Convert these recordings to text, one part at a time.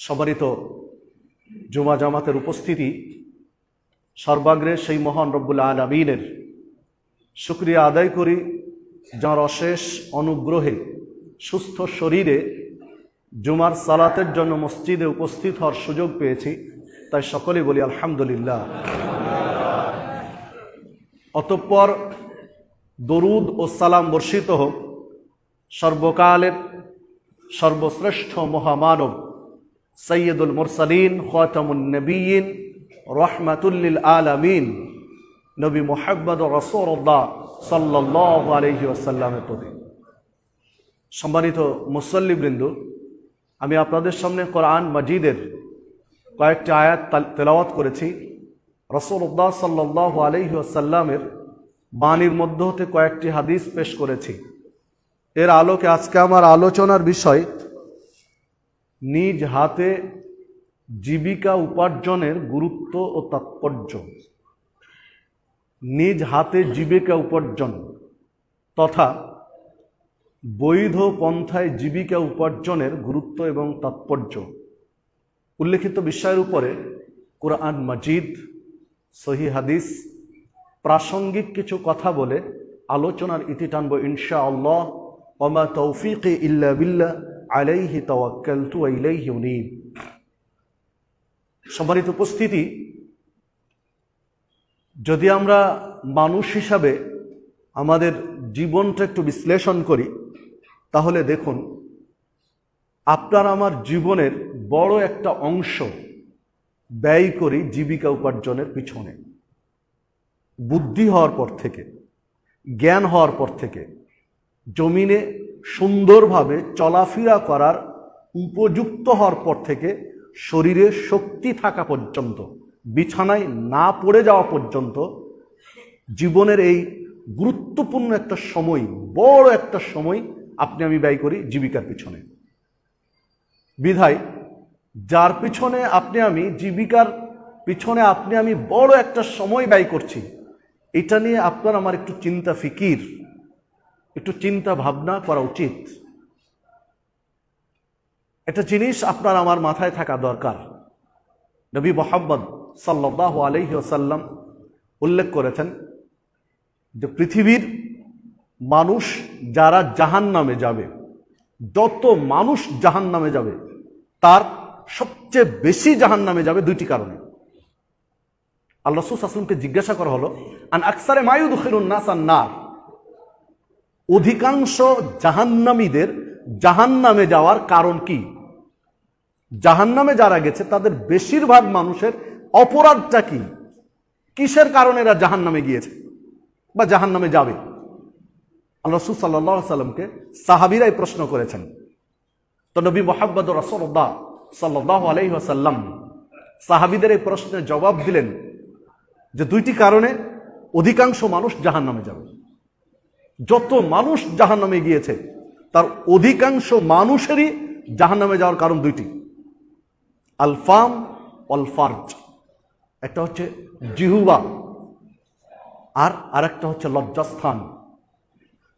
সম্মানিত জুমা জামাতের উপস্থিতি, সর্বাগ্রে সেই মহান রব্বুল আলামিনের শুকরিয়া আদায় করি, যার অশেষ অনুগ্রহে সুস্থ শরীরে জুমার সালাতের জন্য মসজিদে উপস্থিত হওয়ার সুযোগ পেয়েছি। তাই সকলেই বলি আলহামদুলিল্লাহ। অতঃপর দরুদ ও সালাম বর্ষিত হোক সর্বকালের সর্বশ্রেষ্ঠ মহামানব সৈয়দুল মুরসালিন খাতামুন নবিয়্যিন রাহমাতুল লিল আলামিন নবী মুহাম্মদ রাসূলুল্লাহ সাল্লাল্লাহু আলাইহি ওয়াসাল্লামের প্রতি। সম্মানিত মুসল্লিবৃন্দ, আমি আপনাদের সামনে কোরআন মাজিদের কয়েকটি আয়াত তেলাওয়াত করেছি। রাসূলুল্লাহ সাল্লাল্লাহু আলাইহি ওয়াসাল্লামের বাণীর মধ্য হতে কয়েকটি হাদিস পেশ করেছি। এর আলোকে আজকে আমার আলোচনার বিষয় নিজ হাতে জীবিকা উপার্জনের গুরুত্ব ও তাৎপর্য। নিজ হাতে জীবিকা উপার্জন তথা বৈধ পন্থায় জীবিকা উপার্জনের গুরুত্ব এবং তাৎপর্য উল্লেখিত বিষয়ের উপরে কোরআন মাজিদ, সহিহ হাদিস, প্রাসঙ্গিক কিছু কথা বলে আলোচনার ইতি টানব ইনশাআল্লাহ। ওমা তৌফিকি ইল্লা বিল্লাহ আলাইহি তাওয়াক্কালতু ওয়া ইলাইহি উনীব। সম্মানিত উপস্থিতি, যদি আমরা মানুষ হিসাবে আমাদের জীবনটা একটু বিশ্লেষণ করি, তাহলে দেখুন আপনার আমার জীবনের বড় একটা অংশ ব্যয় করি জীবিকা উপার্জনের পিছনে। বুদ্ধি হওয়ার পর থেকে, জ্ঞান হওয়ার পর থেকে, জমিনে সুন্দরভাবে চলাফেরা করার উপযুক্ত হওয়ার পর থেকে, শরীরে শক্তি থাকা পর্যন্ত, বিছানায় না পড়ে যাওয়া পর্যন্ত জীবনের এই গুরুত্বপূর্ণ একটা সময়, বড় একটা সময় আপনি আমি ব্যয় করি জীবিকার পিছনে। বিধায় যার পিছনে আপনি আমি, জীবিকার পিছনে আপনি আমি বড় একটা সময় ব্যয় করছি, এটা নিয়ে আপনার আমার একটু চিন্তা ফিকির, একটু চিন্তা ভাবনা করা উচিত। একটা জিনিস আপনার আমার মাথায় থাকা দরকার। নবী মুহাম্মদ সাল্লাল্লাহু আলাইহি ওয়াসাল্লাম উল্লেখ করেছেন যে পৃথিবীর মানুষ যারা জাহান্নামে যাবে, যত মানুষ জাহান্নামে যাবে, তার সবচেয়ে বেশি জাহান্নামে যাবে দুইটি কারণে। আল্লাহ রাসূল সাল্লাল্লাহু আলাইহি ওয়াসাল্লামকে জিজ্ঞাসা করা হলো, আন আকসারে মা ইউদখিলুন নাস আন-নার, অধিকাংশ জাহান্নামীদের জাহান্নামে যাওয়ার কারণ কি? জাহান্নামে যারা গেছে তাদের বেশিরভাগ মানুষের অপরাধটা কি? কিসের কারণে এরা জাহান্নামে গিয়েছে বা জাহান্নামে যাবে? আল্লাহ রাসূল সাল্লাল্লাহু আলাইহি ওয়াসাল্লামকে সাহাবীরাই প্রশ্ন করেছেন। তো নবী মুহাম্মদ রাসূলুল্লাহ সাল্লাল্লাহু আলাইহি ওয়াসাল্লাম সাহাবীদের এই প্রশ্নের জবাব দিলেন যে দুইটি কারণে অধিকাংশ মানুষ জাহান্নামে যাবে। যত মানুষ জাহান্নামে গিয়েছে তার অধিকাংশ মানুষেরই জাহান্নামে যাওয়ার কারণ দুইটি, আল ফাম ওয়াল ফারজ। একটা হচ্ছে জিহুবা আর আরেকটা হচ্ছে লজ্জাস্থান।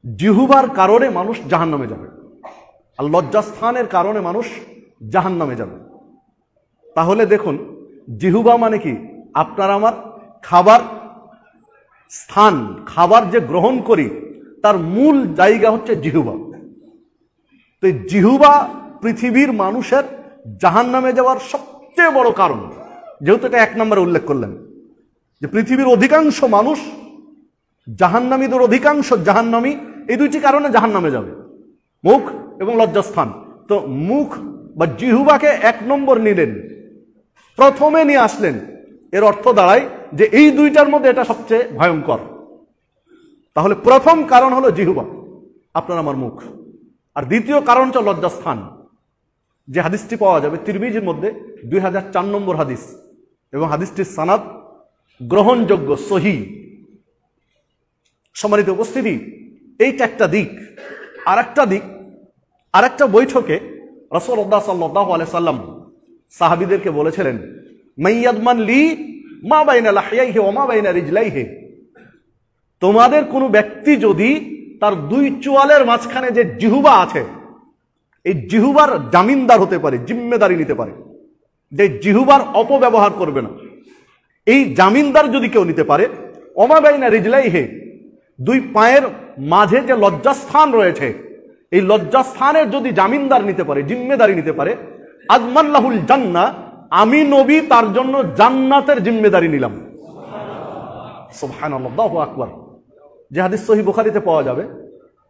জিহুবার কারণে মানুষ জাহান্নামে যাবে, আর লজ্জাস্থানের কারণে মানুষ জাহান্নামে যাবে। তাহলে দেখুন, জিহুবা মানে কি? আপনার আমার খাবার স্থান, খাবার যে গ্রহণ করি তার মূল জায়গা হচ্ছে জিহুবা। তো এই জিহুবা পৃথিবীর মানুষের জাহান্নামে যাওয়ার সবচেয়ে বড় কারণ। যেহেতু এটা এক নম্বরে উল্লেখ করলেন যে পৃথিবীর অধিকাংশ মানুষ জাহান্নামীদের অধিকাংশ জাহান্নামী এই দুইটি কারণে জাহান্নামে যাবে, মুখ এবং লজ্জাস্থান। তো মুখ বা জিহুবাকে এক নম্বর নিলেন, প্রথমে নিয়ে আসলেন। এর অর্থ দাঁড়ায় যে এই দুইটার মধ্যে এটা সবচেয়ে ভয়ঙ্কর। তাহলে প্রথম কারণ হলো জিহুবা, আপনার আমার মুখ। আর দ্বিতীয় কারণ হচ্ছে লজ্জাস্থান, যে হাদিসটি পাওয়া যাবে তিরমিজির মধ্যে 2004 নম্বর হাদিস, এবং হাদিসটির সানাদ গ্রহণযোগ্য, সহিহ। সম্মানিত উপস্থিতি, এইটা একটা দিক। আরেকটা বৈঠকে রাসূলুল্লাহ সাল্লাল্লাহু আলাইহি ওয়াসাল্লাম সাহাবীদেরকে বলেছিলেন, মাইয়াদমান লি মা বাইনা লাহইয়াইহি ওয়া মা বাইনা রিজলাইহি, তোমাদের কোনো ব্যক্তি যদি তার দুই চোয়ালের মাঝখানে যে জিহুবা আছে, এই জিহুবার জামিনদার হতে পারে, জিম্মেদারি নিতে পারে। যে জিহুবার অপব্যবহার করবে না। এই জামিনদার যদি কেউ নিতে পারে, ওমাবাইনা রিজলাইহে, দুই পায়ের মাঝে যে লজ্জাস্থান রয়েছে, এই লজ্জাস্থানের যদি জামিনদার নিতে পারে, জিম্মেদারি নিতে পারে, আজমাল্লাহুল জান্নাহ, আমি নবী তার জন্য জান্নাতের জিম্মেদারি নিলাম। সুবহানাল্লাহ, আল্লাহু আকবার। যে হাদিস সহিহ বুখারীতে পাওয়া যাবে,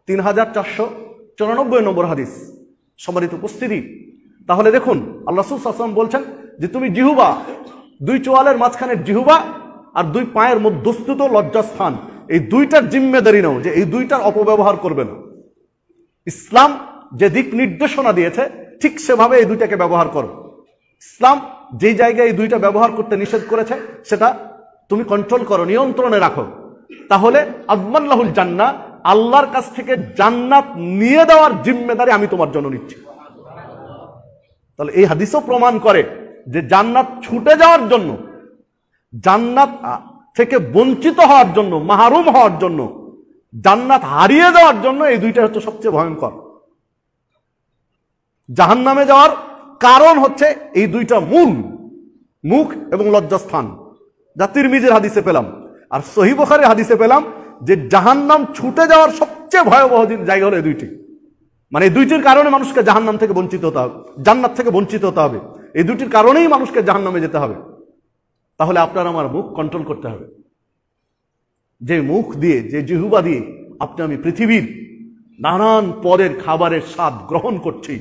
3494 নম্বর হাদিস। সম্মানিত উপস্থিতি, তাহলে দেখুন আল্লাহ রাসূল সাল্লাল্লাহু আলাইহি ওয়াসাল্লাম বলছেন যে তুমি জিহুবা, দুই চোয়ালের মাঝখানের জিহুবা আর দুই পায়ের মধ্যস্থিত লজ্জাস্থান, এই দুইটার জিম্মেদারি নাও, যে এই দুইটার অপব্যবহার করবে না। ইসলাম যে দিক নির্দেশনা দিয়েছে ঠিক সেভাবে এই দুইটাকে ব্যবহার করো। ইসলাম যেই জায়গায় এই দুইটা ব্যবহার করতে নিষেধ করেছে সেটা তুমি কন্ট্রোল করো, নিয়ন্ত্রণে রাখো। তাহলে আজমাল্লাহুল জান্নাহ, আল্লাহর কাছ থেকে জান্নাত নিয়ে দেওয়ার জিম্মেদারি আমি তোমার জন্য নিচ্ছি। তাহলে এই হাদিসও প্রমাণ করে যে জান্নাত ছুটে যাওয়ার জন্য, জান্নাত থেকে বঞ্চিত হওয়ার জন্য, মাহরুম হওয়ার জন্য, জান্নাত হারিয়ে যাওয়ার জন্য এই দুইটা হচ্ছে সবচেয়ে ভয়ঙ্কর। জাহান্নামে যাওয়ার কারণ হচ্ছে এই দুইটা মূল, মুখ এবং লজ্জাস্থান, যা তিরমিজির হাদিসে পেলাম। আর সহিহ বুখারীর হাদিসে পেলাম যে জাহান্নাম ছুটে যাওয়ার সবচেয়ে ভয়াবহ জায়গা হলো এই দুইটি। মানে এই দুইটির কারণে মানুষকে জাহান্নাম থেকে বঞ্চিত হতে হবে, জান্নাত থেকে বঞ্চিত হতে হবে। এই দুইটির কারণেই মানুষকে জাহান্নামে যেতে হবে। তাহলে আপনার আমার মুখ কন্ট্রোল করতে হবে। যে মুখ দিয়ে, যে জিহ্বা দিয়ে আপনি আমি পৃথিবীর নানান পদের খাবারের স্বাদ গ্রহণ করছি,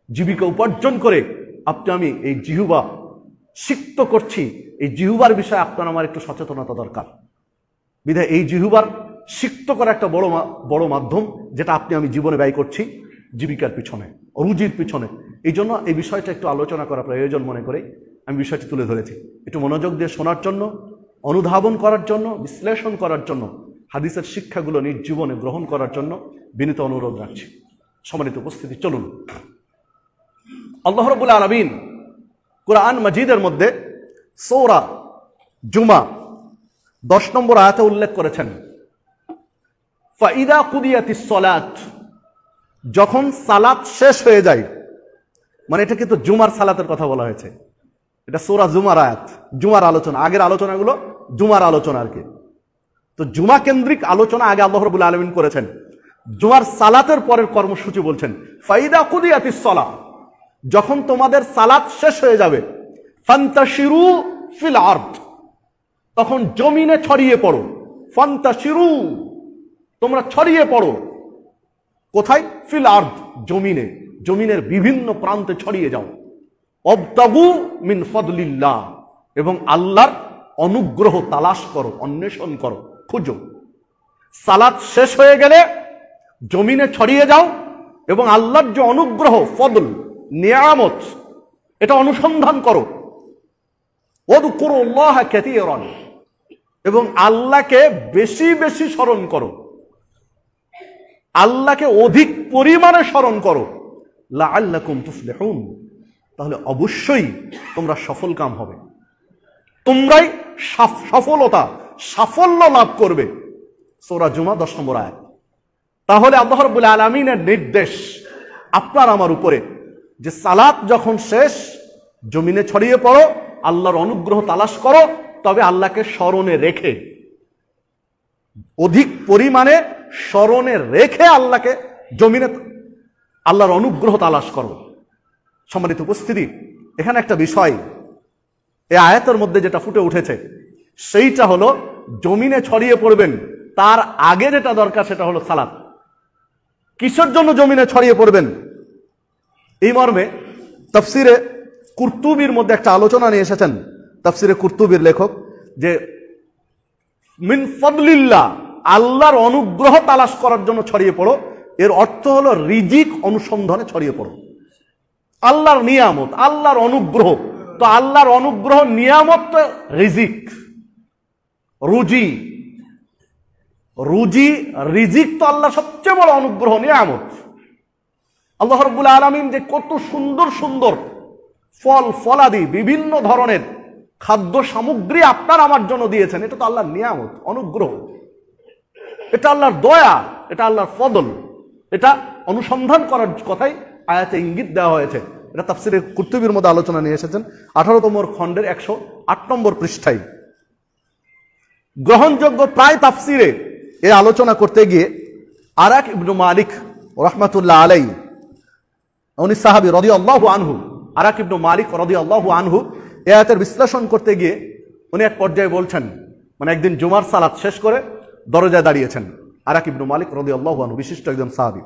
জীবিকা উপার্জন করে আপনি আমি এই জিহ্বা সিক্ত করছি, এই জিহ্বার বিষয়ে আপনার আমার একটু সচেতনতা দরকার। বিধায় এই জিহ্বার সিক্ত করা একটা বড় মাধ্যম, যেটা আপনি আমি জীবনে ব্যয় করছি জীবিকার পিছনে, রুজির পিছনে। এই জন্য এই বিষয়টা একটু আলোচনা করা প্রয়োজন মনে করে আমি বিষয়টি তুলে ধরেছি। একটু মনোযোগ দিয়ে শোনার জন্য, অনুধাবন করার জন্য, বিশ্লেষণ করার জন্য, হাদিসের শিক্ষাগুলো নিজ জীবনে গ্রহণ করার জন্য বিনীত অনুরোধ রাখছি। সম্মানিত উপস্থিতি, চলুন আল্লাহ রাব্বুল আলামিন কুরআন মাজিদের মধ্যে সূরা জুমা 10 নম্বর আয়াতে উল্লেখ করেছেন, ফাইদা কুদিয়াতিস সালাত, যখন সালাত শেষ হয়ে যায়। মানে এটা কিন্তু জুমার সালাতের কথা বলা হয়েছে। এটা সূরা জুমার আয়াত, জুমার আলোচনা। আগের আলোচনাগুলো জুমার আলোচনা আর কি। তো জুমা কেন্দ্রিক আলোচনা আগে আল্লাহ রাব্বুল আলামিন করেছেন। জুমার সালাতের পরের কর্মসূচি বলছেন ফাইদা কুদিয়াতিস সালাত, যখন তোমাদের সালাত শেষ হয়ে যাবে, ফান্তাশিরু ফিল আরদ, তখন জমিনে ছড়িয়ে পড়ো। ফান্তাশিরু, তোমরা ছড়িয়ে পড়ো। কোথায়? ফিল আরদ, জমিনে, জমিনের বিভিন্ন প্রান্তে ছড়িয়ে যাও। অবতাগু মিন ফাদলিল্লাহ, এবং আল্লাহর অনুগ্রহ তালাশ করো, অন্বেষণ করো, খুঁজো। সালাত শেষ হয়ে গেলে জমিনে ছড়িয়ে যাও এবং আল্লাহর যে অনুগ্রহ, ফদল, নিয়ামত, এটা অনুসন্ধান করো। ওযকুরুল্লাহ কাসীরান, এবং আল্লাহকে বেশি বেশি স্মরণ করো, আল্লাহকে অধিক পরিমাণে স্মরণ করো। লাআল্লাকুম তুফলিহুন, তাহলে অবশ্যই তোমরা সফল কাম হবে, তোমরাই সাফল্য লাভ করবে। সূরা জুমা 10 নম্বর আয়াত। তাহলে আল্লাহ রাব্বুল আলামিনের নির্দেশ আপনার আমার উপরে যে সালাত যখন শেষ, জমিনে ছড়িয়ে পড়ো, আল্লাহর অনুগ্রহ তালাশ করো, তবে আল্লাহকে স্মরণে রেখে, অধিক পরিমাণে স্মরণে রেখে আল্লাহকে জমিনে, আল্লাহর অনুগ্রহ তালাশ করো। সম্মানিত উপস্থিতি, এখানে একটা বিষয় এই আয়াতের মধ্যে যেটা ফুটে উঠেছে সেইটা হলো জমিনে ছড়িয়ে পড়বেন, তার আগে যেটা দরকার সেটা হলো সালাত। কিসের জন্য জমিনে ছড়িয়ে পড়বেন? এই মর্মে তাফসিরে কুরতুবির মধ্যে একটা আলোচনা নিয়ে এসেছেন তাফসিরে কুরতুবির লেখক, যে মিন ফাদলিল্লাহ, আল্লাহর অনুগ্রহ তালাশ করার জন্য ছড়িয়ে পড়ো। এর অর্থ হলো রিজিক অনুসন্ধানে ছড়িয়ে পড়ো। আল্লাহর নিয়ামত, আল্লাহর অনুগ্রহ, তো আল্লাহর অনুগ্রহ, নিয়ামত তো রিজিক, রুজি, রিজিক তো আল্লাহ সবচেয়ে বড় অনুগ্রহ, নিয়ামত। আল্লাহ রাব্বুল আলামিন যে কত সুন্দর সুন্দর ফল ফলাদি, বিভিন্ন ধরনের খাদ্য সামগ্রী আপনার আমার জন্য দিয়েছেন, এটা তো আল্লাহর নিয়ামত, অনুগ্রহ, এটা আল্লাহর দয়া, এটা আল্লাহর ফদল। এটা অনুসন্ধান করার কথাই আয়াতে ইঙ্গিত দেওয়া হয়েছে। এটা তাফসিরে কুরতুবীর মধ্যে আলোচনা নিয়ে এসেছেন 18তম খণ্ডের 108 নম্বর পৃষ্ঠায়। গ্রহণযোগ্য প্রায় তাফসিরে এই আলোচনা করতে গিয়ে আরাক ইবনে মালিক রাহমাতুল্লাহ আলাইহি, উনি সাহাবী রাদিয়াল্লাহু আনহু, আরাক ইবনে মালিক রাদিয়াল্লাহু আনহু এই আয়াতের বিশ্লেষণ করতে গিয়ে উনি এক পর্যায়ে বলছেন, মানে একদিন জুমার সালাত শেষ করে দরজায় দাঁড়িয়েছেন আরাক ইবনে মালিক রাদিয়াল্লাহু আনহু, বিশিষ্ট একজন সাহাবী।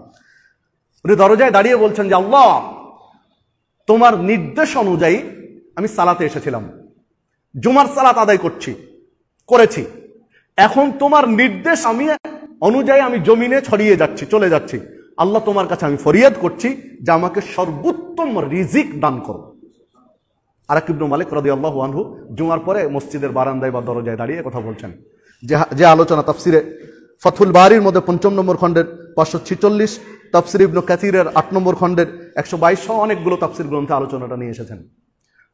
উনি দরজায় দাঁড়িয়ে বলছেন যে আল্লাহ, তোমার নির্দেশ অনুযায়ী আমি সালাতে এসেছিলাম, জুমার সালাত আদায় করেছি, এখন তোমার নির্দেশ অনুযায়ী আমি জমিনে ছড়িয়ে যাচ্ছি, চলে যাচ্ছি। আল্লাহ, তোমার কাছে আমি ফরিয়াদ করছি যে আমাকে সর্বোত্তম রিজিক দান করো। আরাক ইবনে মালিক রাদিয়াল্লাহু আনহু জুমার পরে মসজিদের বারান্দায় বা দরজায় দাঁড়িয়ে কথা বলছেন। যে আলোচনা তাফসিরে ফাথুল বারির মধ্যে 5 নম্বর খণ্ডের 546, তাফসির ইবনে কাসিরের 8 নম্বর খণ্ডের 122 সহ অনেকগুলো তাফসির গ্রন্থে আলোচনাটা নিয়ে এসেছেন।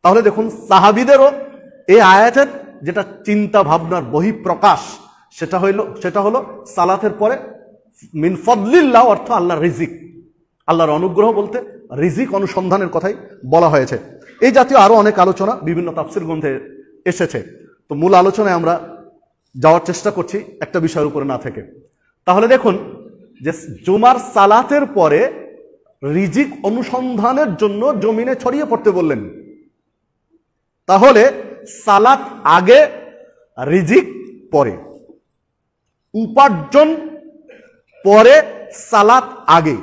তাহলে দেখুন, সাহাবীদেরও এই আয়াতের যেটা চিন্তা ভাবনার বহিঃপ্রকাশ, সেটা হলো সালাতের পরে মিন ফদলিল্লাহ অর্থ আল্লাহর রিজিক, আল্লাহর অনুগ্রহ বলতে রিজিক অনুসন্ধানের কথাই বলা হয়েছে। এই জাতীয় আরো অনেক আলোচনা বিভিন্ন তাফসির গ্রন্থে এসেছে। তো মূল আলোচনায় আমরা যাওয়ার চেষ্টা করছি একটা বিষয়ের উপরে না থেকে। তাহলে দেখুন যে জুমার সালাতের পরে রিজিক অনুসন্ধানের জন্য জমিনে ছড়িয়ে পড়তে বললেন। তাহলে সালাত আগে, রিজিক পরে, উপার্জন পরে, সালাত আগে।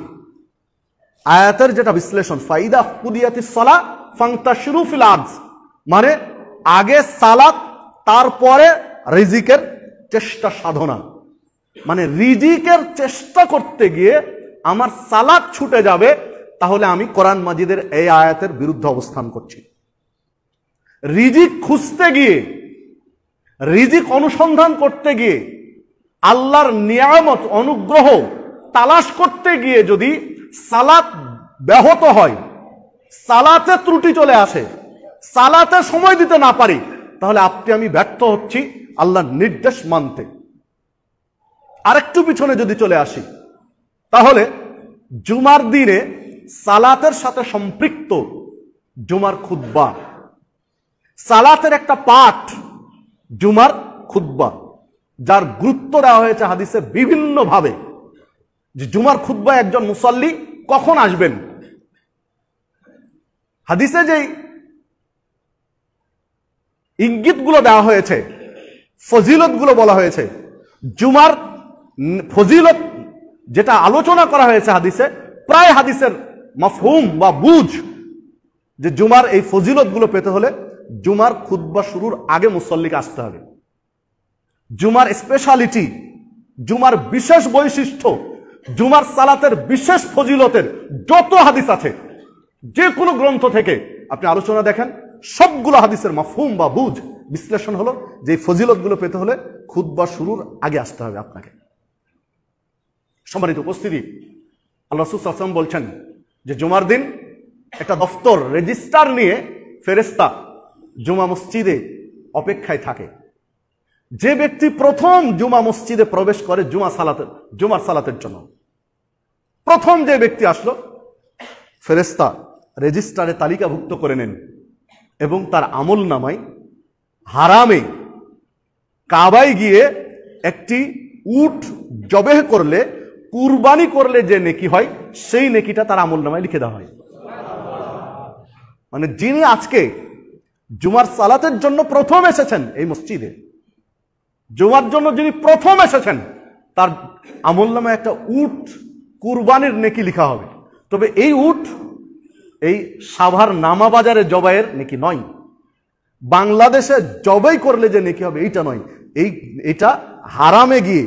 আয়াতের যেটা বিশ্লেষণ, ফাইদা কুদিয়াতিস সালাহ ফান্তাশিরু ফিল আরজ, মানে আগে সালাত তারপরে রিজিকের চেষ্টা সাধনা। মানে রিজিকের চেষ্টা করতে গিয়ে আমার সালাত ছুটে যাবে, তাহলে আমি কোরআন মাজিদের এই আয়াতের বিরুদ্ধে অবস্থান করছি। রিজিক খুঁজতে গিয়ে, রিজিক অনুসন্ধান করতে গিয়ে, আল্লাহর নিয়ামত অনুগ্রহ তালাশ করতে গিয়ে যদি সালাত ব্যাহত হয়, সালাতে ত্রুটি চলে আসে, সালাতে সময় দিতে না পারি, তাহলে আমি ব্যর্থ হচ্ছি আল্লাহর নির্দেশ মানতে। আরেকটু পিছনে যদি চলে আসি, তাহলে জুমার দিনে সালাতের সাথে সম্পৃক্ত জুমার খুতবা, সালাতের একটা পাঠ জুমার খুতবা, যার গুরুত্ব দেওয়া হয়েছে হাদিসে বিভিন্ন ভাবে, যে জুমার খুতবা একজন মুসাল্লি কখন আসবেন। হাদিসে যেই ইঙ্গিতগুলো দেওয়া হয়েছে, ফজিলতগুলো বলা হয়েছে, জুমার ফজিলত যেটা আলোচনা করা হয়েছে হাদিসে, প্রায় হাদিসের মাফহুম বা বুঝ যে জুমার এই ফজিলতগুলো পেতে হলে জুমার খুতবা শুরুর আগে মুসল্লিকে আসতে হবে। জুমার স্পেশালিটি, জুমার বিশেষ বৈশিষ্ট্য, জুমার সালাতের বিশেষ ফজিলতের যত হাদিস আছে, যে কোনো গ্রন্থ থেকে আপনি আলোচনা দেখেন, সবগুলো হাদিসের মাফহুম বা বুঝ বিশ্লেষণ হলো যে ফজিলতগুলো পেতে হলে খুতবা শুরুর আগে আসতে হবে আপনাকে। সম্মানিত উপস্থিতি, আল্লাহ রাসূল সাল্লাল্লাহু আলাইহি ওয়াসাল্লাম বলছেন যে জুমার দিন একটা দফতর, রেজিস্টার নিয়ে ফেরেশতা জুমা মসজিদে অপেক্ষায় থাকে। যে ব্যক্তি প্রথম জুমা মসজিদে প্রবেশ করে জুমার সালাতের জন্য, প্রথম যে ব্যক্তি আসলো, ফেরেশতা রেজিস্টারে তালিকাভুক্ত করে নেন এবং তার আমল নামায় হারামে কাবায় গিয়ে একটি উট জবেহ করলে, কুরবানি করলে যে নেকি হয়, সেই নেকিটা তার আমল নামায় লিখে দেওয়া হয়। মানে যিনি আজকে জুমার সালাতের জন্য প্রথম এসেছেন এই মসজিদে, জুমার জন্য যিনি প্রথম এসেছেন, তার আমল নামায় একটা উট কুরবানির নেকি লিখা হবে। তবে এই উট এই সাভার নামা বাজারে জবাইয়ের নেকি নয়, বাংলাদেশে জবাই করলে যে নেকি হবে এইটা নয়, এইটা হারামে গিয়ে,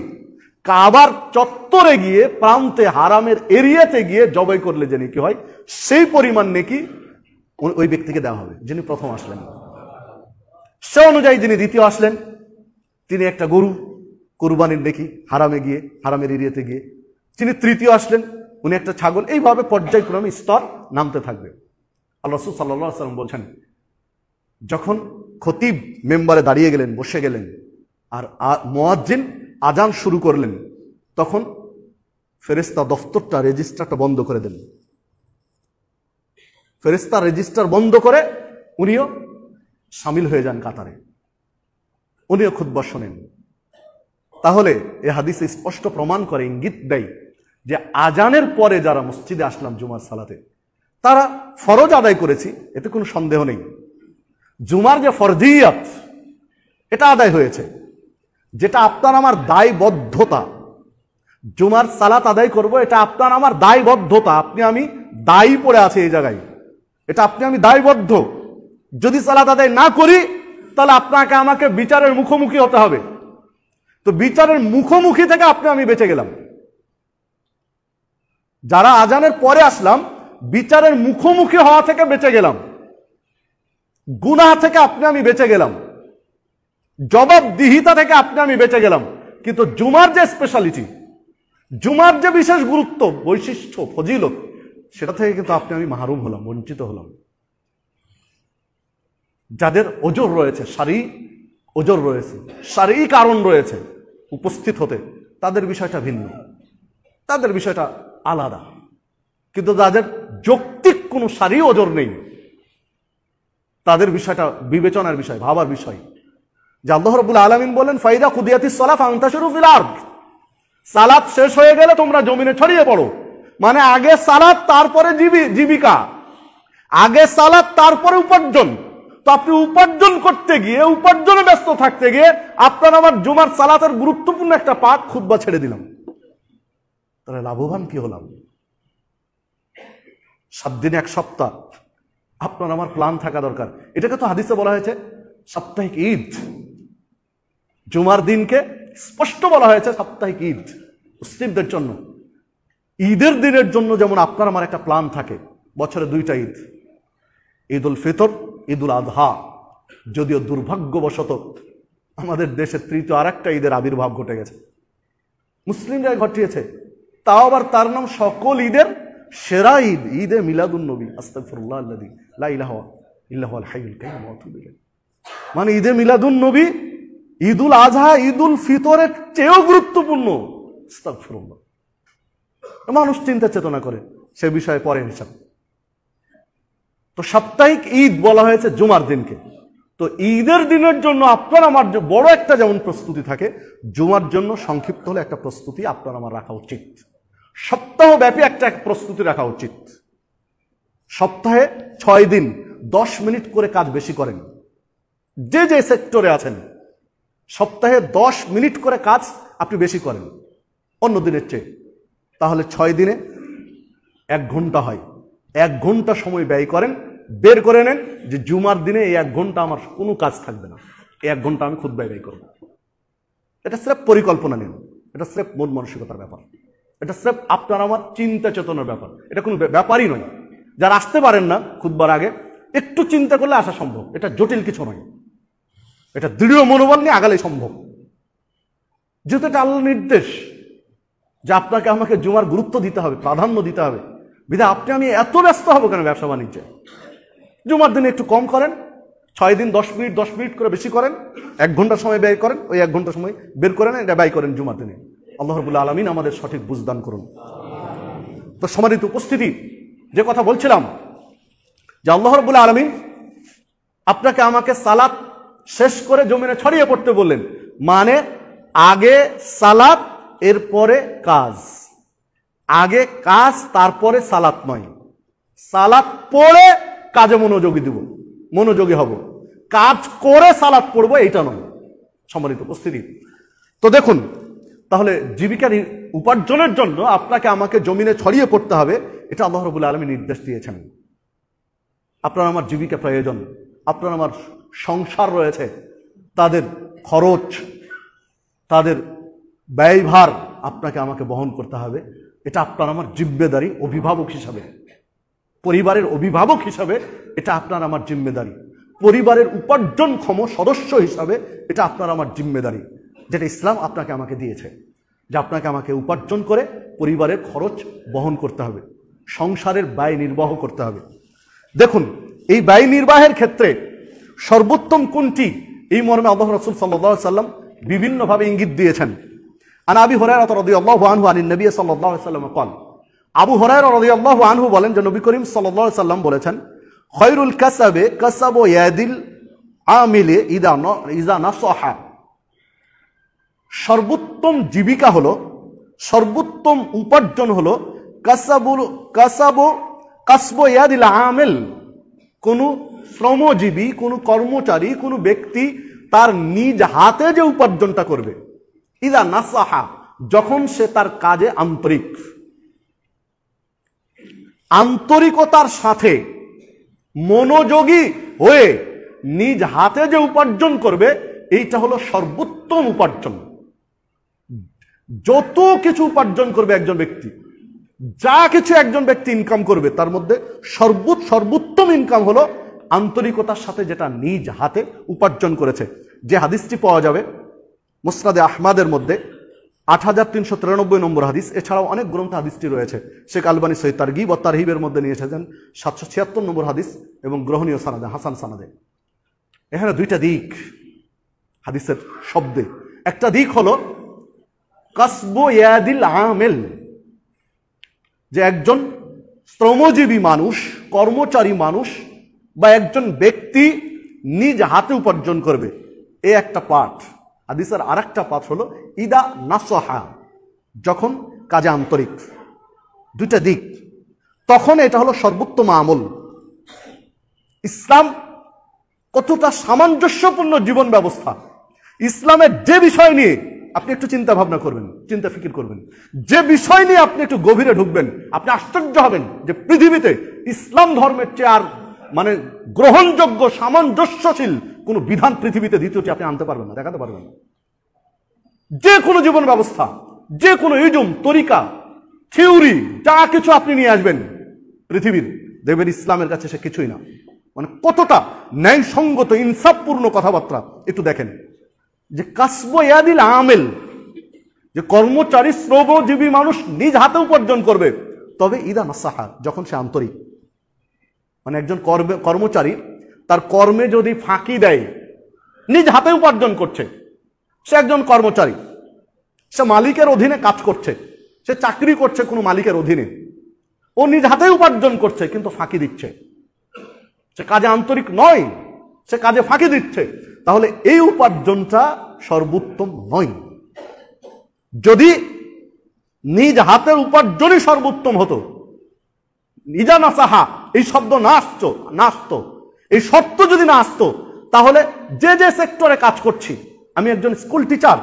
কাবার চত্বরে গিয়ে, প্রান্তে হারামের এরিয়াতে গিয়ে জবাই করলে যে নেকি হয়, সেই পরিমাণ নেকি ওই ব্যক্তিকে দেওয়া হবে যিনি প্রথম আসলেন। সে অনুযায়ী যিনি দ্বিতীয় আসলেন, তিনি একটা গরু কুরবানির নেকি হারামে গিয়ে, হারামের এরিয়াতে গিয়ে। যিনি তৃতীয় আসলেন, উনি একটা ছাগল। এইভাবে পর্যায়ক্রমে স্তর নামতে থাকবে। আল্লাহ রাসূল সাল্লাল্লাহু আলাইহি ওয়াসাল্লাম বলছেন, যখন খতিব মেম্বারে দাঁড়িয়ে গেলেন, বসে গেলেন, আর মুয়াজ্জিন আজান শুরু করলেন, তখন ফেরেশতা দফতরটা, রেজিস্টারটা বন্ধ করে দেন। ফেরেশতার রেজিস্টার বন্ধ করে উনিও সামিল হয়ে যান কাতারে, উনিও খুতবা শোনেন। তাহলে এই হাদিস স্পষ্ট প্রমাণ করে, ইঙ্গিত দেয় যে আজানের পরে যারা মসজিদে আসলাম জুমার সালাতে, তারা ফরজ আদায় করেছি, এতে কোনো সন্দেহ নেই। জুমার যে ফরজিয়াত এটা আদায় হয়েছে, যেটা আপনার আমার দায়বদ্ধতা, জুমার সালাত আদায় করব, এটা আপনার আমার দায়বদ্ধতা। আপনি আমি দায়ী পড়ে আছে এই জায়গায়, এটা আপনি আমি দায়বদ্ধ। যদি সালাত আদায় না করি তাহলে আপনাকে আমাকে বিচারের মুখোমুখি হতে হবে। তো বিচারের মুখোমুখি থেকে আপনি আমি বেঁচে গেলাম। যারা আজানের পরে আসলাম, বিচারের মুখোমুখি হওয়া থেকে বেঁচে গেলাম, গুনাহ থেকে আপনি আমি বেঁচে গেলাম, জবাবদিহিতা থেকে আপনি আমি বেঁচে গেলাম। কিন্তু জুমার যে স্পেশালিটি, জুমার যে বিশেষ গুরুত্ব, বৈশিষ্ট্য, ফজিলত, সেটা থেকে কিন্তু আপনি আমি মাহরুম হলাম, বঞ্চিত হলাম। যাদের ওজর রয়েছে, শারীরিক ওজর রয়েছে, শারীরিক কারণ রয়েছে উপস্থিত হতে, তাদের বিষয়টা ভিন্ন, তাদের বিষয়টা আলাদা। কিন্তু যাদের যৌক্তিক কোনো শারীরিক ওজর নেই, তাদের বিষয়টা বিবেচনার বিষয়, ভাবার বিষয়। যে আল্লাহ রাব্বুল আলামিন বলেন, ফাইদা কুদিয়াতিস সালাহ ফান্তাশিরু ফিল আরদ, সালাত শেষ হয়ে গেলে তোমরা জমিনে ছড়িয়ে পড়ো। মানে আগে সালাত, তারপরে জীবিকা, আগে সালাত তারপরে উপার্জন। তো আপনি উপার্জন করতে গিয়ে, উপার্জনে ব্যস্ত থাকতে গিয়ে আপনার আমার জুমার সালাতের গুরুত্বপূর্ণ একটা পাক খুতবা ছেড়ে দিলাম, তাহলে লাভবান কি হলাম? 7 দিন 1 সপ্তাহ আপনার আমার প্ল্যান থাকা দরকার। এটাকে তো হাদিসে বলা হয়েছে সাপ্তাহিক ঈদ। জুমার দিনকে স্পষ্ট বলা হয়েছে সাপ্তাহিক ঈদ মুসলিমদের জন্য। ঈদের দিনের জন্য যেমন আপনার আমার একটা প্ল্যান থাকে, বছরে 2টা ঈদ, ঈদ উল ফিতর, ঈদ উল আযহা। যদিও দুর্ভাগ্যবশত আমাদের দেশে তৃতীয় আরেকটা ঈদের আবির্ভাব ঘটে গেছে, মুসলিমরাই ঘটিয়েছে। তাও আবার তার নাম সকল ঈদের সেরা ঈদ, ঈদে মিলাদুন নবী। আস্তাগফিরুল্লাহ আল্লাযী লা ইলাহা ইল্লা হুয়াল হাইয়ুল কাইয়্যুম ওয়া আতুবু ইলাইহি। মানে ঈদে মিলাদুন নবী, ঈদ উল আযহা, ঈদ উল ফিতরের চেয়েও গুরুত্বপূর্ণ। আস্তাগফিরুল্লাহ। মানুষ চিন্তা চেতনা করে, সে বিষয়ে পরে হিসাব। তো সাপ্তাহিক ঈদ বলা হয়েছে জুমার দিনকে। তো ঈদের দিনের জন্য আপনার আমার যে বড় একটা যেমন প্রস্তুতি থাকে, জুমার জন্য সংক্ষিপ্ত হলে একটা প্রস্তুতি আপনার আমার রাখা উচিত। সপ্তাহব্যাপী একটা প্রস্তুতি রাখা উচিত। সপ্তাহে 6 দিন 10 মিনিট করে কাজ বেশি করেন, যে যে সেক্টরে আছেন। সপ্তাহে 10 মিনিট করে কাজ আপনি বেশি করেন অন্য দিনের চেয়ে, তাহলে 6 দিনে 1 ঘন্টা হয়। 1 ঘন্টা সময় ব্যয় করেন, বের করে নেন যে জুমার দিনে এই 1 ঘন্টা আমার কোনো কাজ থাকবে না, এই 1 ঘন্টা আমি খুতবায় ব্যয় করব। এটা স্রেফ পরিকল্পনা নিন, এটা স্রেফ মন মানসিকতার ব্যাপার, এটা স্রেফ আপনার আমার চিন্তা চেতনার ব্যাপার। এটা কোনো ব্যাপারই নয়। যারা আসতে পারেন না খুতবার আগে, একটু চিন্তা করলে আসা সম্ভব। এটা জটিল কিছু নয়, এটা দৃঢ় মনোবল নিয়ে আগালে সম্ভব। যেহেতু এটা আল্লাহর নির্দেশ যে আপনাকে আমাকে জুমার গুরুত্ব দিতে হবে, প্রাধান্য দিতে হবে, বিধায় আপনি আমি এত ব্যস্ত হবো কেন ব্যবসা বাণিজ্যে? জুমার দিনে একটু কম করেন, 6 দিন 10 মিনিট 10 মিনিট করে বেশি করেন, 1 ঘন্টা সময় ব্যয় করেন, ওই 1 ঘন্টা সময় বের করেন, এটা ব্যয় করেন জুমার দিনে। আল্লাহ রাব্বুল আলামিন আমাদের সঠিক বুঝদান করুন। তো সম্মানিত উপস্থিতি, যে কথা বলছিলাম যে আল্লাহ রাব্বুল আলামিন আপনাকে আমাকে সালাত শেষ করে জমিনে ছড়িয়ে পড়তে বললেন। মানে আগে সালাত, এরপরে কাজ। আগে কাজ, তারপরে সালাত নয়। সালাত পড়ে কাজে মনোযোগী হব, কাজ করে সালাত পড়বো, এইটা নয়। সম্মানিত উপস্থিতি, তো দেখুন, তাহলে জীবিকার উপার্জনের জন্য আপনাকে আমাকে জমিনে ছড়িয়ে পড়তে হবে, এটা আল্লাহ রাব্বুল আলামিন নির্দেশ দিয়েছেন। আপনার আমার জীবিকা প্রয়োজন, আপনার আমার সংসার রয়েছে, তাদের খরচ, তাদের ব্যয়ভার আপনাকে আমাকে বহন করতে হবে। এটা আপনার আমার জিম্মেদারি অভিভাবক হিসাবে, পরিবারের অভিভাবক হিসাবে এটা আপনার আমার জিম্মেদারি। পরিবারের উপার্জনক্ষম সদস্য হিসাবে এটা আপনার আমার জিম্মেদারি, যেটা ইসলাম আপনাকে আমাকে দিয়েছে, যে আপনাকে আমাকে উপার্জন করে পরিবারের খরচ বহন করতে হবে, সংসারের ব্যয় নির্বাহ করতে হবে। দেখুন, এই ব্যয় নির্বাহের ক্ষেত্রে সর্বোত্তম কোনটি, এই মর্মে আল্লাহ রাসূল সাল্লাল্লাহু আলাইহি ওয়াসাল্লাম বিভিন্নভাবে ইঙ্গিত দিয়েছেন। আন আবি হুরায়রা রাদিয়াল্লাহু আনহু আনিন নবী সাল্লাল্লাহু আলাইহি ওয়াসাল্লাম قال আবু হুরায়রা রাদিয়াল্লাহু আনহু বলেন যে নবী করিম সাল্লাল্লাহু আলাইহি সাল্লাম বলেছেন, খয়রুল কাসাবে কাসাবু ইয়াদিল আমিলে ইযা নাসাহা, সর্বোত্তম জীবিকা হলো, সর্বোত্তম উপার্জন হলো কাসবু ইয়াদিল আমিল, কোন শ্রমজীবী, কোন কর্মচারী, কোন ব্যক্তি তার নিজ হাতে যে উপার্জনটা করবে, ইযা নাসাহা, যখন সে তার কাজে আন্তরিক, আন্তরিকতার সাথে মনোযোগী হয়ে নিজ হাতে যে উপার্জন করবে, এইটা হলো সর্বোত্তম উপার্জন। যত কিছু উপার্জন করবে একজন ব্যক্তি, যা কিছু একজন ব্যক্তি ইনকাম করবে, তার মধ্যে সর্বোত্তম ইনকাম হলো আন্তরিকতার সাথে যেটা নিজ হাতে উপার্জন করেছে। যে হাদিসটি পাওয়া যাবে মুসনাদে আহমাদের মধ্যে ৮৩৯৩ নম্বর হাদিস, এছাড়াও অনেক গ্রন্থে হাদিসটি রয়েছে। শেখ আলবানী সহিহ তারগিব ও তারহিবের মধ্যে নিয়ে এসেছেন ৭৭৬ নম্বর হাদিস এবং গ্রহণীয় সানাদে, হাসান সানাদে। এখানে দুইটা দিক হাদিসের শব্দে। একটা দিক হলো কাসবু ইয়াদিল আমিল, যে একজন শ্রমজীবী মানুষ, কর্মচারী মানুষ বা একজন ব্যক্তি নিজ হাতে উপার্জন করবে, এ একটা পাঠ। হাদিসের আর একটা পাঠ হলো ইদা নাসহা, যখন কাজে আন্তরিক। দুইটা দিক, তখন এটা হলো সর্বোত্তম আমল। ইসলাম কতটা সামঞ্জস্যপূর্ণ জীবন ব্যবস্থা। ইসলামের যে বিষয় নিয়ে আপনি একটু চিন্তা ভাবনা করবেন, চিন্তা ফিকির করবেন, যে বিষয় নিয়ে আপনি একটু গভীরে ঢুকবেন, আপনি আশ্চর্য হবেন যে পৃথিবীতে ইসলাম ধর্মের চেয়ে আর মানে গ্রহণযোগ্য সামঞ্জস্যশীল কোন বিধান পৃথিবীতে দ্বিতীয়টি আপনি আনতে পারবেন না, দেখাতে পারবেন না। যে কোনো জীবন ব্যবস্থা, যে কোনো ইজম, তরিকা, থিওরি, যা কিছু আপনি নিয়ে আসবেন পৃথিবীর, দেখবেন ইসলামের কাছে সে কিছুই না। মানে কতটা ন্যায়সঙ্গত, ইনসাফপূর্ণ কথাবার্তা একটু দেখেন। যে কাসবু ইয়াদিল আমিল, যে কর্মচারী শ্রমজীবী মানুষ নিজ হাতে উপার্জন করবে, তবে ইদা নাসাহা, যখন সে আন্তরিক। মানে একজন কর্মচারী তার কর্মে যদি ফাঁকি দেয়, নিজ হাতে উপার্জন করছে, সে একজন কর্মচারী, সে মালিকের অধীনে কাজ করছে, সে চাকরি করছে কোনো মালিকের অধীনে, ও নিজ হাতে উপার্জন করছে কিন্তু ফাঁকি দিচ্ছে, সে কাজে আন্তরিক নয়, সে কাজে ফাঁকি দিচ্ছে, তাহলে এই উপার্জনটা সর্বোত্তম নয়। যদি নিজ হাতের উপার্জনই সর্বোত্তম হতো, ইজা নাসাহা এই শব্দ না আসতো, এই শর্ত যদি না আসতো, তাহলে যে যে সেক্টরে কাজ করছি, আমি একজন স্কুল টিচার,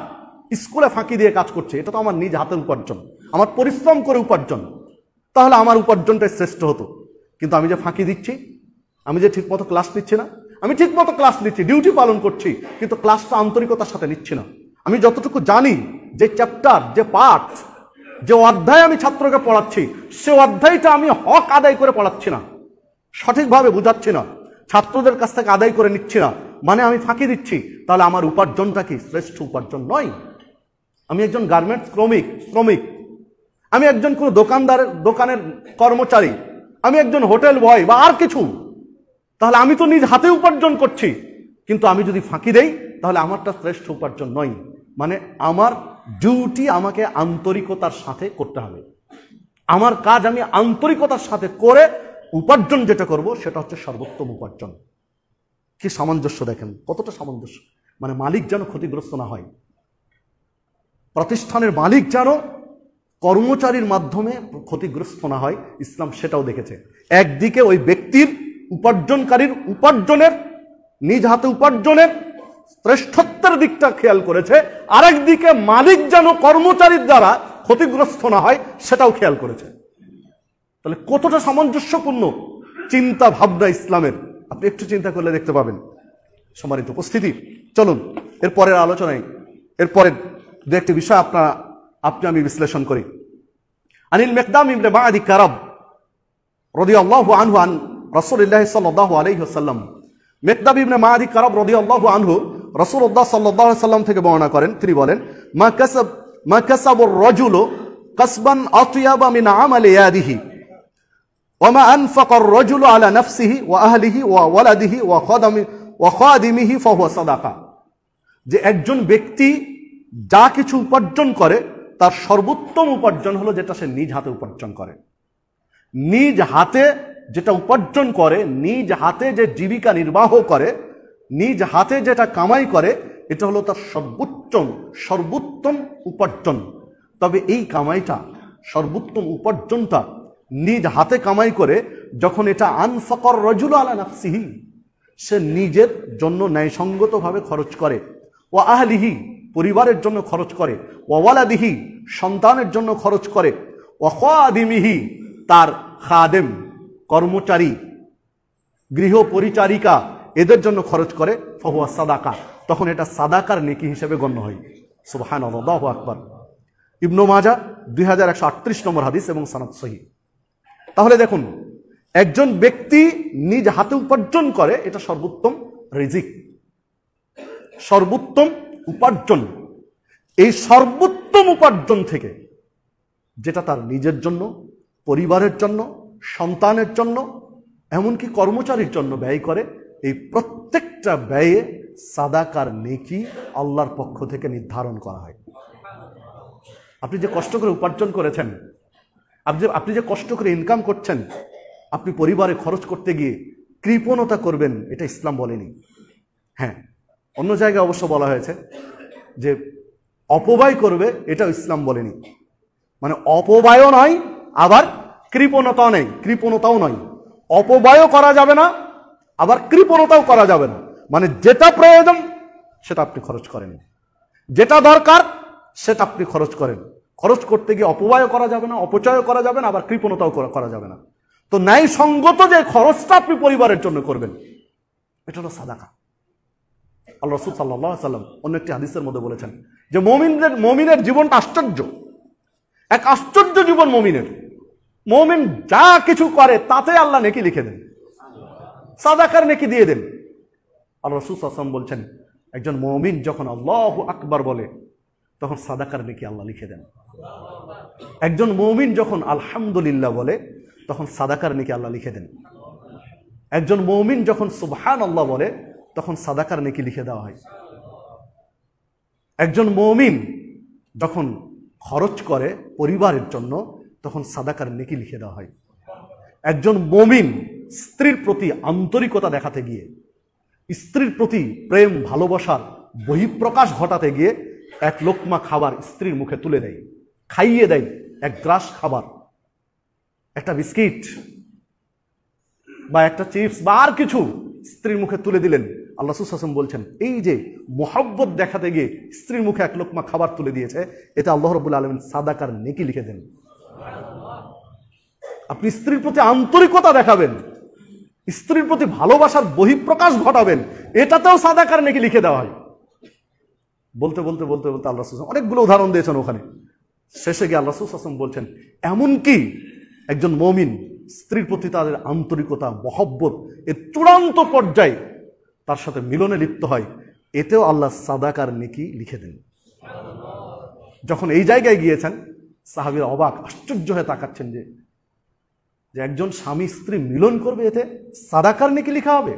স্কুলে ফাঁকি দিয়ে কাজ করছি, এটা তো আমার নিজ হাতের উপার্জন, আমার পরিশ্রম করে উপার্জন, তাহলে আমার উপার্জনটাই শ্রেষ্ঠ হতো। কিন্তু আমি যে ফাঁকি দিচ্ছি, আমি যে ঠিক মতো ক্লাস নিচ্ছি না, আমি ঠিক মতো ক্লাস নিচ্ছি, ডিউটি পালন করছি, কিন্তু ক্লাসটা আন্তরিকতার সাথে নিচ্ছি না। আমি যতটুকু জানি, যে চ্যাপ্টার, যে পাঠ, যে অধ্যায় আমি ছাত্রকে পড়াচ্ছি, সে অধ্যায়টা আমি হক আদায় করে পড়াচ্ছি না, সঠিকভাবে বুঝাচ্ছি না, ছাত্রদের কাছ থেকে আদায় করে নিচ্ছি না, মানে আমি ফাঁকি দিচ্ছি, তাহলে আমার উপার্জনটা কি শ্রেষ্ঠ উপার্জন নয়? আমি একজন গার্মেন্টস শ্রমিক, আমি একজন কোনো দোকানের কর্মচারী, আমি একজন হোটেল বয় বা আর কিছু, তাহলে আমি তো নিজ হাতে উপার্জন করছি, কিন্তু আমি যদি ফাঁকি দেই, তাহলে আমারটা শ্রেষ্ঠ উপার্জন নয়। মানে আমার ডিউটি আমাকে আন্তরিকতার সাথে করতে হবে, আমার কাজ আমি আন্তরিকতার সাথে করে উপার্জন যেটা করব, সেটা হচ্ছে সর্বোত্তম উপার্জন। কি সামঞ্জস্য দেখেন, কতটা সামঞ্জস্য। মানে মালিক যেন ক্ষতিগ্রস্ত না হয়, প্রতিষ্ঠানের মালিক যেন কর্মচারীর মাধ্যমে ক্ষতিগ্রস্ত না হয়, ইসলাম সেটাও দেখেছে। একদিকে ওই ব্যক্তির উপার্জনকারীর উপার্জনের, নিজ হাতে উপার্জনের শ্রেষ্ঠত্বের দিকটা খেয়াল করেছে, আরেকদিকে মালিক যেন কর্মচারীর দ্বারা ক্ষতিগ্রস্ত না হয় সেটাও খেয়াল করেছে। তাহলে কতটা সামঞ্জস্যপূর্ণ চিন্তা ভাবনা ইসলামের, আপনি একটু চিন্তা করলে দেখতে পাবেন। সম্মানিত উপস্থিতি, চলুন এরপরের আলোচনায়, এরপরের দু একটি বিষয় আপনি আমি বিশ্লেষণ করি। আনিল মিকদাম ইবনে মাআদি কারাব রাদিয়াল্লাহু আনহু আন রাসূলুল্লাহ সাল্লাল্লাহু আলাইহি ওয়াসাল্লাম, মিকদাম ইবনে মাআদি কারাব রাদিয়াল্লাহু আনহু রাসূলুল্লাহ সাল্লাল্লাহু আলাইহি ওয়াসাল্লাম থেকে বর্ণনা করেন, তিনি বলেন, মা কাসাবুর রাজুলু কাসবান আতয়াবা মিন আমালি ইয়াদিহি ওয়া মা আনফাকার রাজুলু আলা নাফসিহি ওয়া আহলিহি ওয়া ওয়ালাদিহি ওয়া খাদিমিহি ফাহুয়া সাদাকা। যে একজন ব্যক্তি যা কিছু উপার্জন করে, তার সর্বোত্তম উপার্জন হলো যেটা সে নিজ হাতে উপার্জন করে। নিজ হাতে যেটা উপার্জন করে, নিজ হাতে যে জীবিকা নির্বাহ করে, নিজ হাতে যেটা কামাই করে, এটা হলো তার সর্বোত্তম উপার্জন। তবে এই কামাইটা, সর্বোত্তম উপার্জনটা নিজ হাতে কামাই করে যখন এটা আনফাকর রাজুল আলা নাফসিহি, সে নিজের জন্য ন্যায়সঙ্গতভাবে খরচ করে, ও আহলিহি পরিবারের জন্য খরচ করে, ও ওয়ালাদিহি সন্তানের জন্য খরচ করে, ও খাদিমিহি তার খাদেম কর্মচারী গৃহ পরিচারিকা এদের জন্য খরচ করে, ফাহুয়া সাদাকা, তখন এটা সাদাকার নেকি হিসেবে গণ্য হয়। সুবহানাল্লাহ, আল্লাহু আকবার। ইবনে মাজাহ 2138 নম্বর হাদিস এবং সনদ সহিহ। তাহলে দেখুন, একজন ব্যক্তি নিজ হাতে উপার্জন করে, এটা সর্বোত্তম রিজিক, সর্বোত্তম উপার্জন। এই সর্বোত্তম উপার্জন থেকে যেটা তার নিজের জন্য, পরিবারের জন্য, সন্তানের জন্য, এমনকি কর্মচারীর জন্য ব্যয় করে, এই প্রত্যেকটা ব্যয়ে সাদাকার নেকি আল্লাহর পক্ষ থেকে নির্ধারণ করা হয়। আপনি যে কষ্ট করে উপার্জন করেছেন, আপনি যে কষ্ট করে ইনকাম করছেন, আপনি পরিবারে খরচ করতে গিয়ে কৃপণতা করবেন, এটা ইসলাম বলেনি। হ্যাঁ, অন্য জায়গায় অবশ্য বলা হয়েছে যে অপব্যয় করবে, এটাও ইসলাম বলেনি। মানে অপব্যয়ও নয়, আবার কৃপণতাও নেই, কৃপণতাও নয়। অপব্যয়ও করা যাবে না, আবার কৃপণতাও করা যাবে না। মানে যেটা প্রয়োজন সেটা আপনি খরচ করেন, যেটা দরকার সেটা আপনি খরচ করেন। খরচ করতে গিয়ে অপব্যয় করা যাবে না, অপচয় করা যাবে না, আবার কৃপণতাও করা যাবে না। তো ন্যায়সঙ্গত যে খরচটা আপনি পরিবারের জন্য করবেন, এটা হলো সাদাকা। আল্লাহ রাসূল সাল্লাল্লাহু আলাইহি ওয়াসাল্লাম অন্য একটি হাদিসের মধ্যে বলেছেন যে মুমিনের জীবনটা আশ্চর্য, এক আশ্চর্য জীবন মুমিনের। মুমিন যা কিছু করে তাতে আল্লাহ নেকি লিখে দেন, সাদাকার নেকি দিয়ে দেন। আল্লাহ রাসূল সাল্লাল্লাহু আলাইহি ওয়াসাল্লাম বলছেন, একজন মুমিন যখন আল্লাহু আকবার বলে তখন সাদাকার নেকি আল্লাহ লিখে দেন। একজন মুমিন যখন আলহামদুলিল্লাহ বলে তখন সাদাকার নেকি আল্লাহ লিখে দেন। একজন মুমিন যখন সুবহানাল্লাহ বলে তখন সাদাকার নেকি লিখে দেওয়া হয়। একজন মুমিন যখন খরচ করে পরিবারের জন্য তখন সাদাকার নেকি লিখে দেওয়া হয়। একজন মুমিন স্ত্রীর প্রতি আন্তরিকতা দেখাতে গিয়ে, স্ত্রীর প্রতি প্রেম ভালোবাসার বহিঃপ্রকাশ ঘটাতে গিয়ে এক লোকমা খাবার স্ত্রীর মুখে তুলে দেয়, খাইয়ে দেয়, এক গ্রাস খাবার, একটা বিস্কিট বা একটা চিপস বা আর কিছু স্ত্রীর মুখে তুলে দিলেন। আল্লাহ রাসূল সাল্লাল্লাহু আলাইহি ওয়াসাল্লাম বলছেন, এই যে মুহাব্বত দেখাতে গিয়ে স্ত্রীর মুখে এক লোকমা খাবার তুলে দিয়েছে, এটা আল্লাহ রাব্বুল আলামিন সাদাকার নেকি লিখে দেন। আপনি স্ত্রীর প্রতি আন্তরিকতা দেখাবেন, স্ত্রীর প্রতি ভালোবাসার বহিঃপ্রকাশ ঘটাবেন, এটাতেও সাদাকার নেকি লিখে দেওয়া হয়। বলতে বলতে বলতে বলতে আল্লাহ রাসূল সাল্লাল্লাহু আলাইহি ওয়াসাল্লাম অনেকগুলো উদাহরণ দিয়েছেন ওখানে। শেষে গিয়ে আল্লাহ রাসূল সাল্লাল্লাহু আলাইহি ওয়াসাল্লাম বলছেন, এমনকি একজন মুমিন স্ত্রীর প্রতি তাদের আন্তরিকতা, মহব্বত এর চূড়ান্ত পর্যায়ে তার সাথে মিলনে লিপ্ত হয়, এতেও আল্লাহ সাদাকার নেকি লিখে দেন। যখন এই জায়গায় গিয়েছেন, সাহাবীরা অবাক, আশ্চর্য হয়ে তাকাচ্ছেন যে একজন স্বামী স্ত্রী মিলন করবে, এতে সাদাকার নেকি লেখা হবে।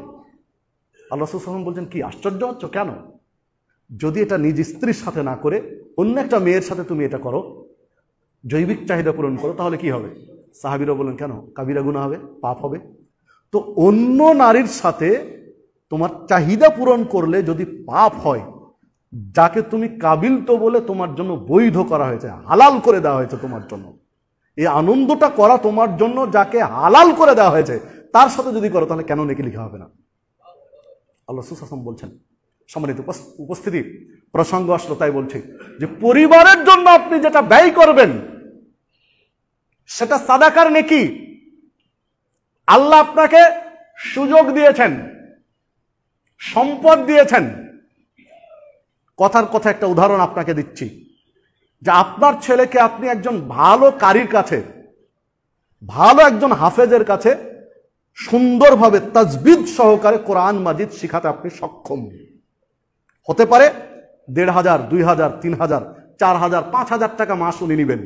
আল্লাহ রাসূল সাল্লাল্লাহু আলাইহি ওয়াসাল্লাম বলছেন, কি আশ্চর্য হচ্ছ কেন? যদি এটা নিজ স্ত্রীর সাথে না করে অন্য একটা মেয়ের সাথে তুমি এটা করো, জৈবিক চাহিদা পূরণ করো, তাহলে কি হবে? সাহাবীরা বলেন, কেন? কাবিরা গুনাহ হবে, পাপ হবে। তো অন্য নারীর সাথে তোমার চাহিদা পূরণ করলে যদি পাপ হয়, যাকে তুমি কাবিল তো বলে তোমার জন্য বৈধ করা হয়েছে, হালাল করে দেওয়া হয়েছে তোমার জন্য, এই আনন্দটা করা তোমার জন্য যাকে হালাল করে দেওয়া হয়েছে, তার সাথে যদি করো তাহলে কেন নেকি লেখা হবে না? আল্লাহ রাসূল সাল্লাল্লাহু আলাইহি ওয়াসাল্লাম বলছেন, সম্মানিত উপস্থিতি, প্রসঙ্গ আসলো তাই বলছি যে পরিবারের জন্য আপনি যেটা ব্যয় করবেন সেটা সাদাকার নেকি। আল্লাহ আপনাকে সুযোগ দিয়েছেন, সম্পদ দিয়েছেন। কথার কথা একটা উদাহরণ আপনাকে দিচ্ছি, যে আপনার ছেলেকে আপনি একজন ভালো কারির কাছে, ভালো একজন হাফেজের কাছে সুন্দরভাবে তাজবিদ সহকারে কোরআন মাজিদ শিখাতে আপনি সক্ষম। হতে পারে ১৫০০, ২০০০, ৩০০০, ৪০০০, ৫০০০ টাকা মাস উনি নেবেন,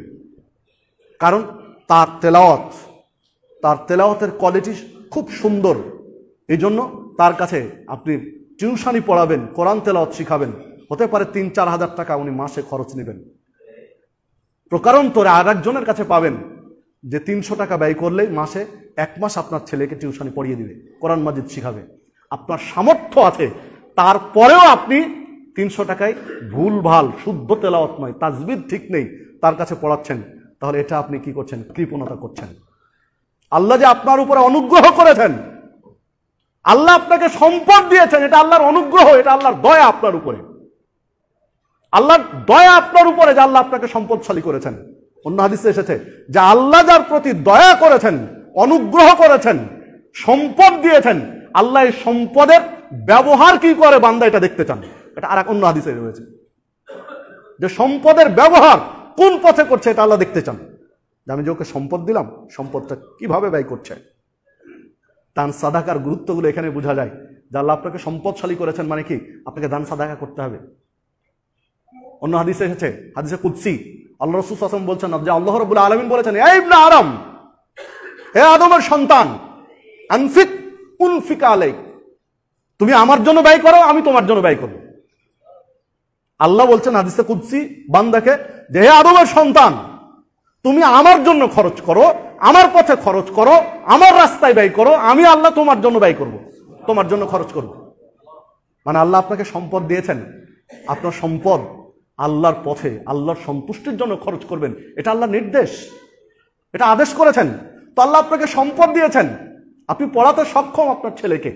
কারণ তার তেলাওয়াতের কোয়ালিটি খুব সুন্দর। এই জন্য তার কাছে আপনি টিউশনি পড়াবেন, কোরআন তেলাওয়াত শিখাবেন, হতে পারে ৩-৪ হাজার টাকা উনি মাসে খরচ নেবেন। প্রকারান্তরে আর একজনের কাছে পাবেন, যে 300 টাকা ব্যয় করলেই মাসে 1 মাস আপনার ছেলেকে টিউশনি পড়িয়ে দিবে, কোরআন মাজিদ শিখাবে। আপনার সামর্থ্য আছে, তারপরেও আপনি 300 টাকায় ভুলভাল শুদ্ধ তেলাওয়াত নয়, তাজবিদ ঠিক নেই, তার কাছে পড়াচ্ছেন, তাহলে এটা আপনি কি করছেন? কৃপণতা করছেন। আল্লাহ যে আপনার উপরে অনুগ্রহ করেছেন, আল্লাহ আপনাকে সম্পদ দিয়েছেন, এটা আল্লাহর অনুগ্রহ, এটা আল্লাহর দয়া আপনার উপরে। আল্লাহর দয়া আপনার উপরে যে আল্লাহ আপনাকে সম্পদশালী করেছেন। অন্য হাদিসে এসেছে যে আল্লাহ যার প্রতি দয়া করেছেন, অনুগ্রহ করেছেন, সম্পদ দিয়েছেন, আল্লাহ এই সম্পদের ব্যবহার কি করে বান্দা এটা দেখতে চান। এটা আর এক অন্য হাদিসে রয়েছে যে সম্পদের ব্যবহার কোন পথে করছে এটা আল্লাহ দেখতে চান। যে আমি যে ওকে সম্পদ দিলাম, সম্পদটা কিভাবে ব্যয় করছে। দান সাদাকার গুরুত্বগুলো এখানে বোঝা যায় যে আল্লাহ আপনাকে সম্পদশালী করেছেন মানে কি আপনাকে দান সাদাকা করতে হবে। অন্য হাদিসে এসেছে, হাদিসে কুদসি, আল্লাহ রাসূল সাল্লাল্লাহু আলাইহি ওয়াসাল্লাম বলছেন যে আল্লাহ রাব্বুল আলামিন বলেছেন, হে ইবনে আদম, হে আদমের সন্তান, আনফিক উনফিক আলাইক, তুমি আমার জন্য ব্যয় করো, আমি তোমার জন্য ব্যয় করব। আল্লাহ বলছেন হাদিসে কুদসি বান্দাকে যে হে আদমের সন্তান, তুমি আমার জন্য খরচ করো, আমার পথে খরচ করো, আমার রাস্তায় ব্যয় করো, আমি আল্লাহ তোমার জন্য ব্যয় করব, তোমার জন্য খরচ করব। মানে আল্লাহ আপনাকে সম্পদ দিয়েছেন, আপনার সম্পদ আল্লাহর পথে আল্লাহর সন্তুষ্টির জন্য খরচ করবেন, এটা আল্লাহর নির্দেশ, এটা আদেশ করেছেন। তো আল্লাহ আপনাকে সম্পদ দিয়েছেন, আপনি পড়াতে সক্ষম, আপনার ছেলেকে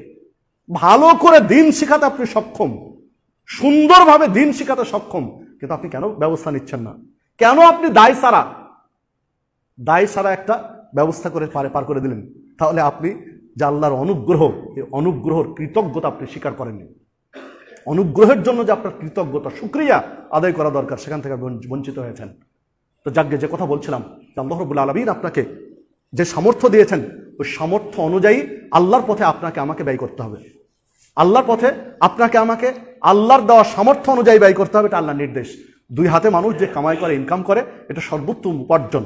ভালো করে দিন শিখাতে আপনি সক্ষম, সুন্দরভাবে দিন শিখাতে সক্ষম, কিন্তু আপনি কেন ব্যবস্থা নিচ্ছেন না? কেন আপনি দায় সারা একটা ব্যবস্থা করে পার করে দিলেন? তাহলে আপনি যে আল্লাহর অনুগ্রহ, এই অনুগ্রহের কৃতজ্ঞতা আপনি স্বীকার করেননি। অনুগ্রহের জন্য যে আপনার কৃতজ্ঞতা, শুকরিয়া আদায় করা দরকার, সেখান থেকে বঞ্চিত হয়েছেন। তো যাকে যে কথা বলছিলাম, আল্লাহ রাব্বুল আলামিন আপনাকে যে সামর্থ্য দিয়েছেন, ওই সামর্থ্য অনুযায়ী আল্লাহর পথে আপনাকে আমাকে ব্যয় করতে হবে। আল্লাহর পথে আপনাকে আমাকে আল্লাহর দেওয়া সামর্থ্য অনুযায়ী ব্যয় করতে হবে, এটা আল্লাহর নির্দেশ। দুই হাতে মানুষ যে কামাই করে, ইনকাম করে, এটা সর্বোত্তম উপার্জন।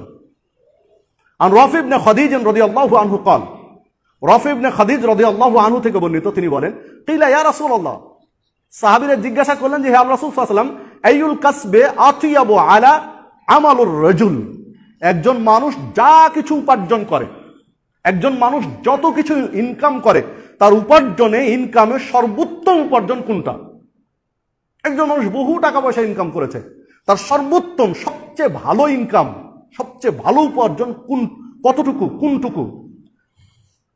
আর রাফি ইবনে খাদিজ রাদিয়াল্লাহু আনহু قال, রাফি ইবনে খাদিজ রাদিয়াল্লাহু আনহু থেকে বর্ণিত, তিনি বলেন, কিলা ইয়া রাসূলুল্লাহ, সাহাবীরা জিজ্ঞাসা করলেন যে হে আল্লাহর রাসূল সাল্লাল্লাহু আলাইহি ওয়াসাল্লাম, আইয়ুল কাসবে আতিয়াবু আলা আমালুর রাজুল, একজন মানুষ যা কিছু উপার্জন করে, একজন মানুষ যত কিছু ইনকাম করে, তার উপার্জনে, ইনকামে সর্বোত্তম উপার্জন কোনটা? একজন মানুষ বহু টাকা পয়সা ইনকাম করেছে, তার সর্বোত্তম সবচেয়ে ভালো ইনকাম, সবচেয়ে ভালো উপার্জন কতটুকু, কোনটুকু?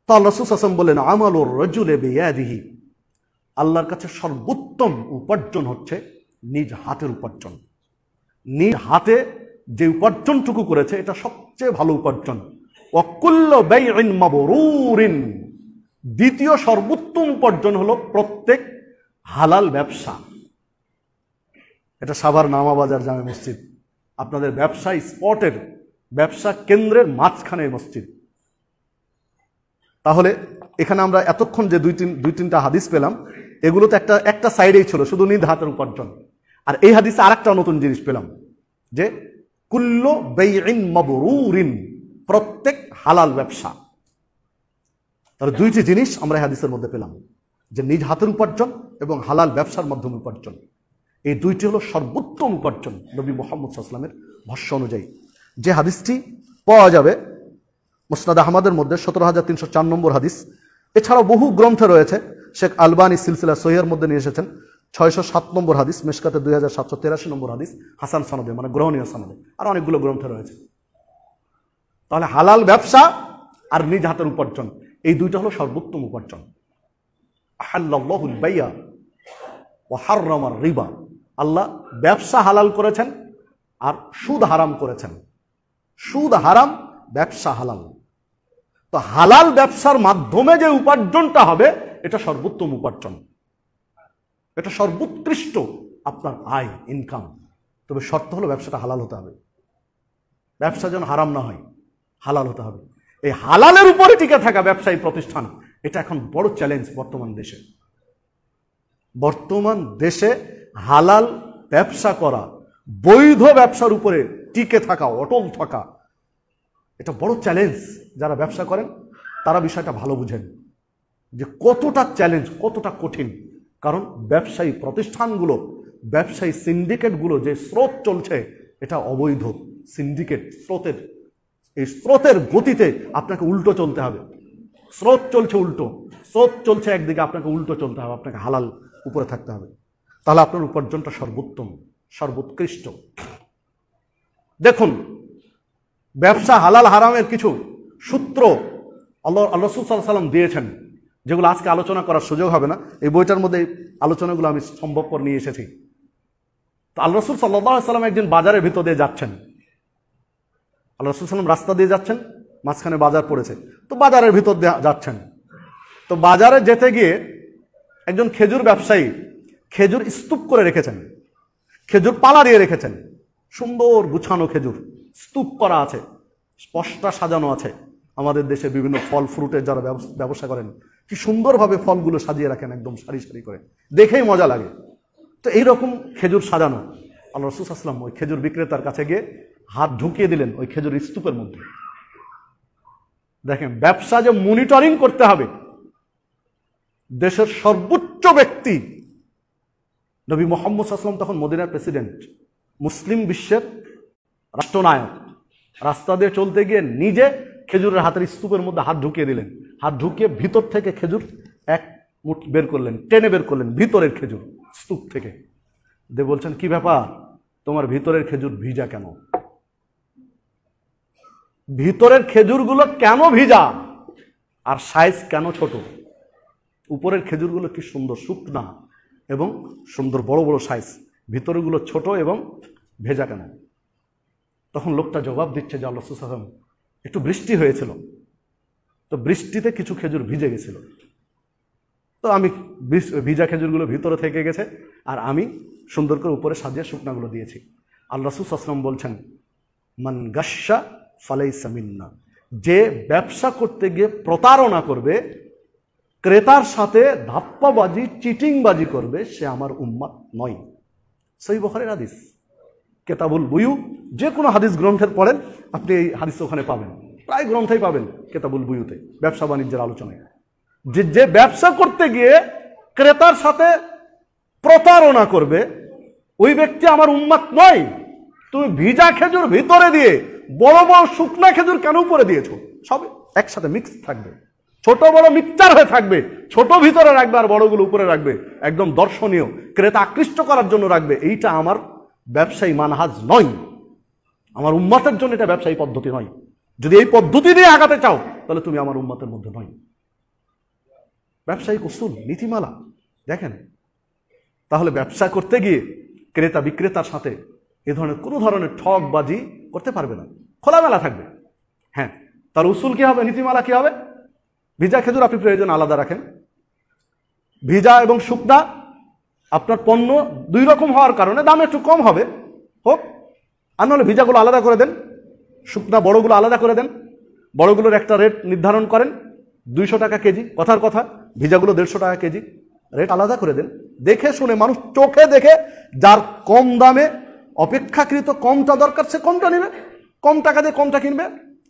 তো আল্লাহ রাসূল সাল্লাল্লাহু আলাইহি ওয়াসাল্লাম বললেন, আমালুর রাজুলি বিয়াদিহি, আল্লাহর কাছে সর্বোত্তম উপার্জন হচ্ছে নিজ হাতের উপার্জন। নিজ হাতে যে উপার্জনটুকু করেছে, এটা সবচেয়ে ভালো উপার্জন। ওয়াকুল্লু বাইইন মাবরুরিন, দ্বিতীয় সর্বোত্তম উপার্জন হলো প্রত্যেক হালাল ব্যবসা। এটা সাভার নামাবাজার জামে মসজিদ, আপনাদের ব্যবসা স্পটের, ব্যবসা কেন্দ্রের মাঝখানে মসজিদ। তাহলে এখানে আমরা এতক্ষণ যে দুই তিনটা হাদিস পেলাম, এগুলোতে একটা সাইডেই ছিল শুধু নিজ হাতের উপার্জন। আর এই হাদিসে আরেকটা নতুন জিনিস পেলাম যে কুল্লু বাইইন মাবরুরিন, প্রত্যেক হালাল ব্যবসা। তাহলে দুইটি জিনিস আমরা এই হাদিসের মধ্যে পেলাম, যে নিজ হাতের উপার্জন এবং হালাল ব্যবসার মাধ্যমে উপার্জন। এই দুইটি হলো সর্বোত্তম উপার্জন নবী মুহাম্মদ সাল্লাল্লাহু আলাইহি ওয়াসাল্লামের ভাষ্য অনুযায়ী। যে হাদিসটি পাওয়া যাবে মুসনাদ আহমদের মধ্যে 17304 নম্বর হাদিস। এছাড়াও বহু গ্রন্থে রয়েছে, শেখ আলবানী সিলসিলা সহিহের মধ্যে নিয়ে এসেছেন 607 নম্বর হাদিস, মেশকাতে 2783 নম্বর হাদিস, হাসান সনদে, মানে গ্রহণীয় সনদে। আর অনেকগুলো গ্রন্থে রয়েছে। তাহলে হালাল ব্যবসা আর নিজ হাতের উপার্জন, এই দুইটা হলো সর্বোত্তম উপার্জন। আহাল্লাল্লাহুল বাইয়া ওয়া হাররামার রিবা, আল্লাহ ব্যবসা হালাল করেছেন আর সুদ হারাম করেছেন। সুদ হারাম, ব্যবসা হালাল। তো হালাল ব্যবসার মাধ্যমে যে উপার্জনটা হবে, এটা সর্বোত্তম উপার্জন, এটা সর্বোৎকৃষ্ট আপনার আয়, ইনকাম। তবে শর্ত হলো ব্যবসাটা হালাল হতে হবে, ব্যবসা যেন হারাম না হয়, হালাল হতে হবে। এই হালালের উপরে টিকে থাকা ব্যবসায়ী প্রতিষ্ঠান, এটা এখন বড় চ্যালেঞ্জ বর্তমান দেশে। বর্তমান দেশে হালাল ব্যবসা করা, বৈধ ব্যবসার উপরে টিকে থাকা, অটল থাকা, এটা বড় চ্যালেঞ্জ। যারা ব্যবসা করেন তারা বিষয়টা ভালো বুঝেন যে কতটা চ্যালেঞ্জ, কতটা কঠিন। কারণ ব্যবসায়ী প্রতিষ্ঠানগুলো, ব্যবসায়ী সিন্ডিকেটগুলো যে স্রোত চলছে, এটা অবৈধ সিন্ডিকেট স্রোতের এই স্রোতের গতিতে আপনাকে উল্টো চলতে হবে। স্রোত চলছে উল্টো, স্রোত চলছে একদিকে, আপনাকে উল্টো চলতে হবে, আপনাকে হালাল উপরে থাকতে হবে, তাহলে আপনার উপার্জনটা সর্বোত্তম, সর্বোৎকৃষ্ট। দেখুন, ব্যবসা হালাল হারামের কিছু সূত্র আল্লাহ রাসূল সাল্লাল্লাহু আলাইহি ওয়াসাল্লাম দিয়েছেন, যেগুলো আজকে আলোচনা করার সুযোগ হবে না। এই বইটার মধ্যে আলোচনাগুলো আমি সম্ভবপর নিয়ে এসেছি। তো আল্লাহ রাসূল সাল্লাল্লাহু আলাইহি ওয়াসাল্লাম একদিন বাজারের ভিতর দিয়ে যাচ্ছেন। আল্লাহ রাসূল সাল্লাল্লাহু আলাইহি ওয়াসাল্লাম রাস্তা দিয়ে যাচ্ছেন, মাঝখানে বাজার পড়েছে, তো বাজারের ভিতর দিয়ে যাচ্ছেন। তো বাজারে যেতে গিয়ে একজন খেজুর ব্যবসায়ী খেজুর স্তূপ করে রেখেছেন, খেজুর পালা দিয়ে রেখেছেন, সুন্দর গুছানো খেজুর স্তূপ করা আছে, স্পষ্টা সাজানো আছে। আমাদের দেশে বিভিন্ন ফল ফ্রুটের যারা ব্যবসা করেন কি সুন্দরভাবে ফলগুলো সাজিয়ে রাখেন, একদম সারি সারি করে, দেখেই মজা লাগে। তো এইরকম খেজুর সাজানো, আল্লাহ রাসূল সাল্লাল্লাহু আলাইহি ওয়াসাল্লাম ওই খেজুর বিক্রেতার কাছে গিয়ে হাত ঢুকিয়ে দিলেন ওই খেজুর স্তূপের মধ্যে। দেখেন, ব্যবসা যে মনিটরিং করতে হবে। দেশের সর্বোচ্চ ব্যক্তি নবী মুহাম্মদ সাল্লাল্লাহু আলাইহি ওয়াসাল্লাম তখন মদিনার প্রেসিডেন্ট, মুসলিম বিশ্বের রাষ্ট্রনায়ক, রাস্তা দিয়ে চলতে গিয়ে নিজে খেজুরের হাতের স্তূপের মধ্যে হাত ঢুকিয়ে দিলেন। হাত ঢুকিয়ে ভিতর থেকে খেজুর এক মুঠ বের করলেন, টেনে বের করলেন ভিতরের খেজুর স্তূপ থেকে। দিয়ে বলছেন, কি ব্যাপার, তোমার ভিতরের খেজুর ভিজা কেন? ভিতরের খেজুরগুলো কেন ভিজা আর সাইজ কেন ছোট? উপরের খেজুরগুলো কি সুন্দর শুকনা এবং সুন্দর বড় বড় সাইজ, ভিতরগুলো ছোট এবং ভেজা কেন? তখন লোকটা জবাব দিচ্ছে যে আল্লাহ রাসূল সাল্লাল্লাহু আলাইহি ওয়াসাল্লাম, একটু বৃষ্টি হয়েছিল, তো বৃষ্টিতে কিছু খেজুর ভিজে গেছিল, তো আমি ভিজা খেজুরগুলো ভিতরে থেকে গেছে আর আমি সুন্দর করে উপরে সাজিয়ে শুকনাগুলো দিয়েছি। আল্লাহ রাসূল সাল্লাল্লাহু আলাইহি ওয়াসাল্লাম বলছেন, মান গাশশা ফালাইসা মিন্না, যে ব্যবসা করতে গিয়ে প্রতারণা করবে, ক্রেতার সাথে ধাপ্পাবাজি চিটিংবাজি করবে, সে আমার উম্মত নয়। সহিহ বুখারীর হাদিস, কেতাবুল বুয়ু, যে কোনো হাদিস গ্রন্থের পড়েন আপনি এই হাদিস ওখানে পাবেন, প্রায় গ্রন্থেই পাবেন কেতাবুল বুয়ুতে, ব্যবসা বাণিজ্যের আলোচনায়। যে ব্যবসা করতে গিয়ে ক্রেতার সাথে প্রতারণা করবে, ওই ব্যক্তি আমার উম্মত নয়। তুমি ভিজা খেজুর ভিতরে দিয়ে বড় বড় শুকনা খেজুর কেন উপরে দিয়েছো? সব একসাথে মিক্স থাকবে, ছোট বড় মিক্সচার হয়ে থাকবে, ছোট ভিতরে রাখবে আর বড়গুলো উপরে রাখবে, একদম দর্শনীয়, ক্রেতা আকৃষ্ট করার জন্য রাখবে। এইটা আমার ব্যবসায়ী মানহাজ নয়, আমার উম্মতের জন্য এটা ব্যবসায়ী পদ্ধতি নয়। যদি এই পদ্ধতি দিয়ে আগাতে চাও তাহলে তুমি আমার উম্মতের মধ্যে নয়। ব্যবসায়িক উসুল, নীতিমালা দেখেন। তাহলে ব্যবসা করতে গিয়ে ক্রেতা বিক্রেতার সাথে এ ধরনের কোনো ধরনের ঠকবাজি করতে পারবে না, খোলামেলা থাকবে। হ্যাঁ, তার উসুল কি হবে, নীতিমালা কি হবে? ভিজা খেজুর আপনি প্রয়োজন আলাদা রাখেন, ভিজা এবং শুকনা আপনার পণ্য দুই রকম হওয়ার কারণে দাম একটু কম হবে, হোক, আর নাহলে ভিজাগুলো আলাদা করে দেন, শুকনা বড়গুলো আলাদা করে দেন। বড়গুলোর একটা রেট নির্ধারণ করেন 200 টাকা কেজি, কথার কথা, ভিজাগুলো 150 টাকা কেজি, রেট আলাদা করে দেন। দেখে শুনে, মানুষ চোখে দেখে, যার কম দামে অপেক্ষাকৃত কমটা দরকার সে কমটা নিবে, কম টাকা দিয়ে কমটা কিনবে,